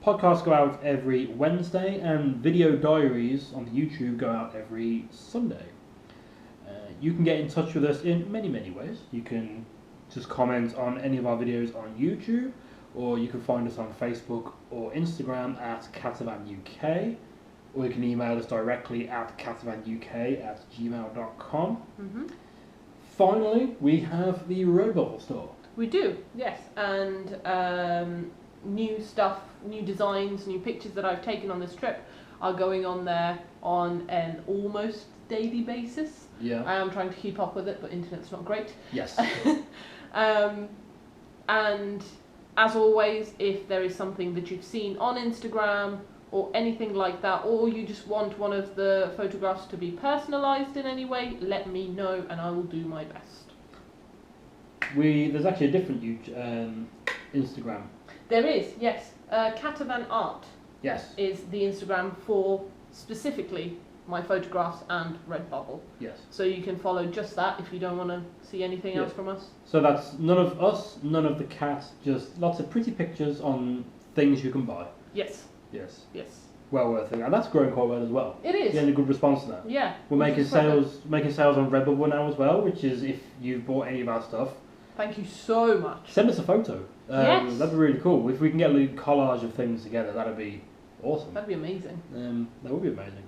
Podcasts go out every Wednesday, and video diaries on the YouTube go out every Sunday. You can get in touch with us in many ways. You can just comment on any of our videos on YouTube, or you can find us on Facebook or Instagram at CatavanUK, or you can email us directly at catavanuk@gmail.com. Finally, we have the Redbubble store. We do, yes. And new stuff, new designs, new pictures that I've taken on this trip are going on there on an almost daily basis. Yeah. I am trying to keep up with it, but internet's not great. Yes. And as always, if there is something that you've seen on Instagram or anything like that, or you just want one of the photographs to be personalised in any way, let me know and I will do my best. There's actually a different Instagram. There is, yes. Catavan Art Yes. is the Instagram for specifically my photographs and Redbubble. Yes. So you can follow just that if you don't want to see anything else from us. So that's none of us, none of the cat, just lots of pretty pictures on things you can buy. Yes. Yes. Yes. Well worth it. And that's growing quite well as well. It is. Getting a good response to that. Yeah. We're making sales on Redbubble now as well, which is if you've bought any of our stuff. Thank you so much. Send us a photo. Yes. That'd be really cool. If we can get a little collage of things together, that'd be awesome. That'd be amazing. That would be amazing.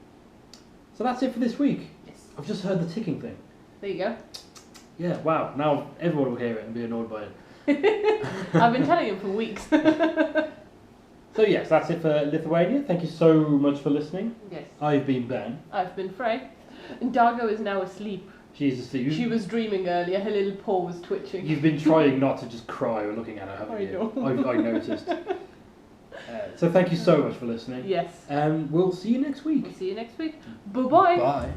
So that's it for this week. Yes. I've just heard the ticking thing. There you go. Yeah, wow. Now everyone will hear it and be annoyed by it. I've been telling him for weeks. So yes, that's it for Lithuania. Thank you so much for listening. Yes. I've been Ben. I've been Frey. And Dargo is now asleep. She's asleep. She was dreaming earlier. Her little paw was twitching. You've been trying not to just cry when looking at her, haven't you? I noticed. So thank you so much for listening. Yes. And we'll see you next week. We'll see you next week. Bye-bye. Bye.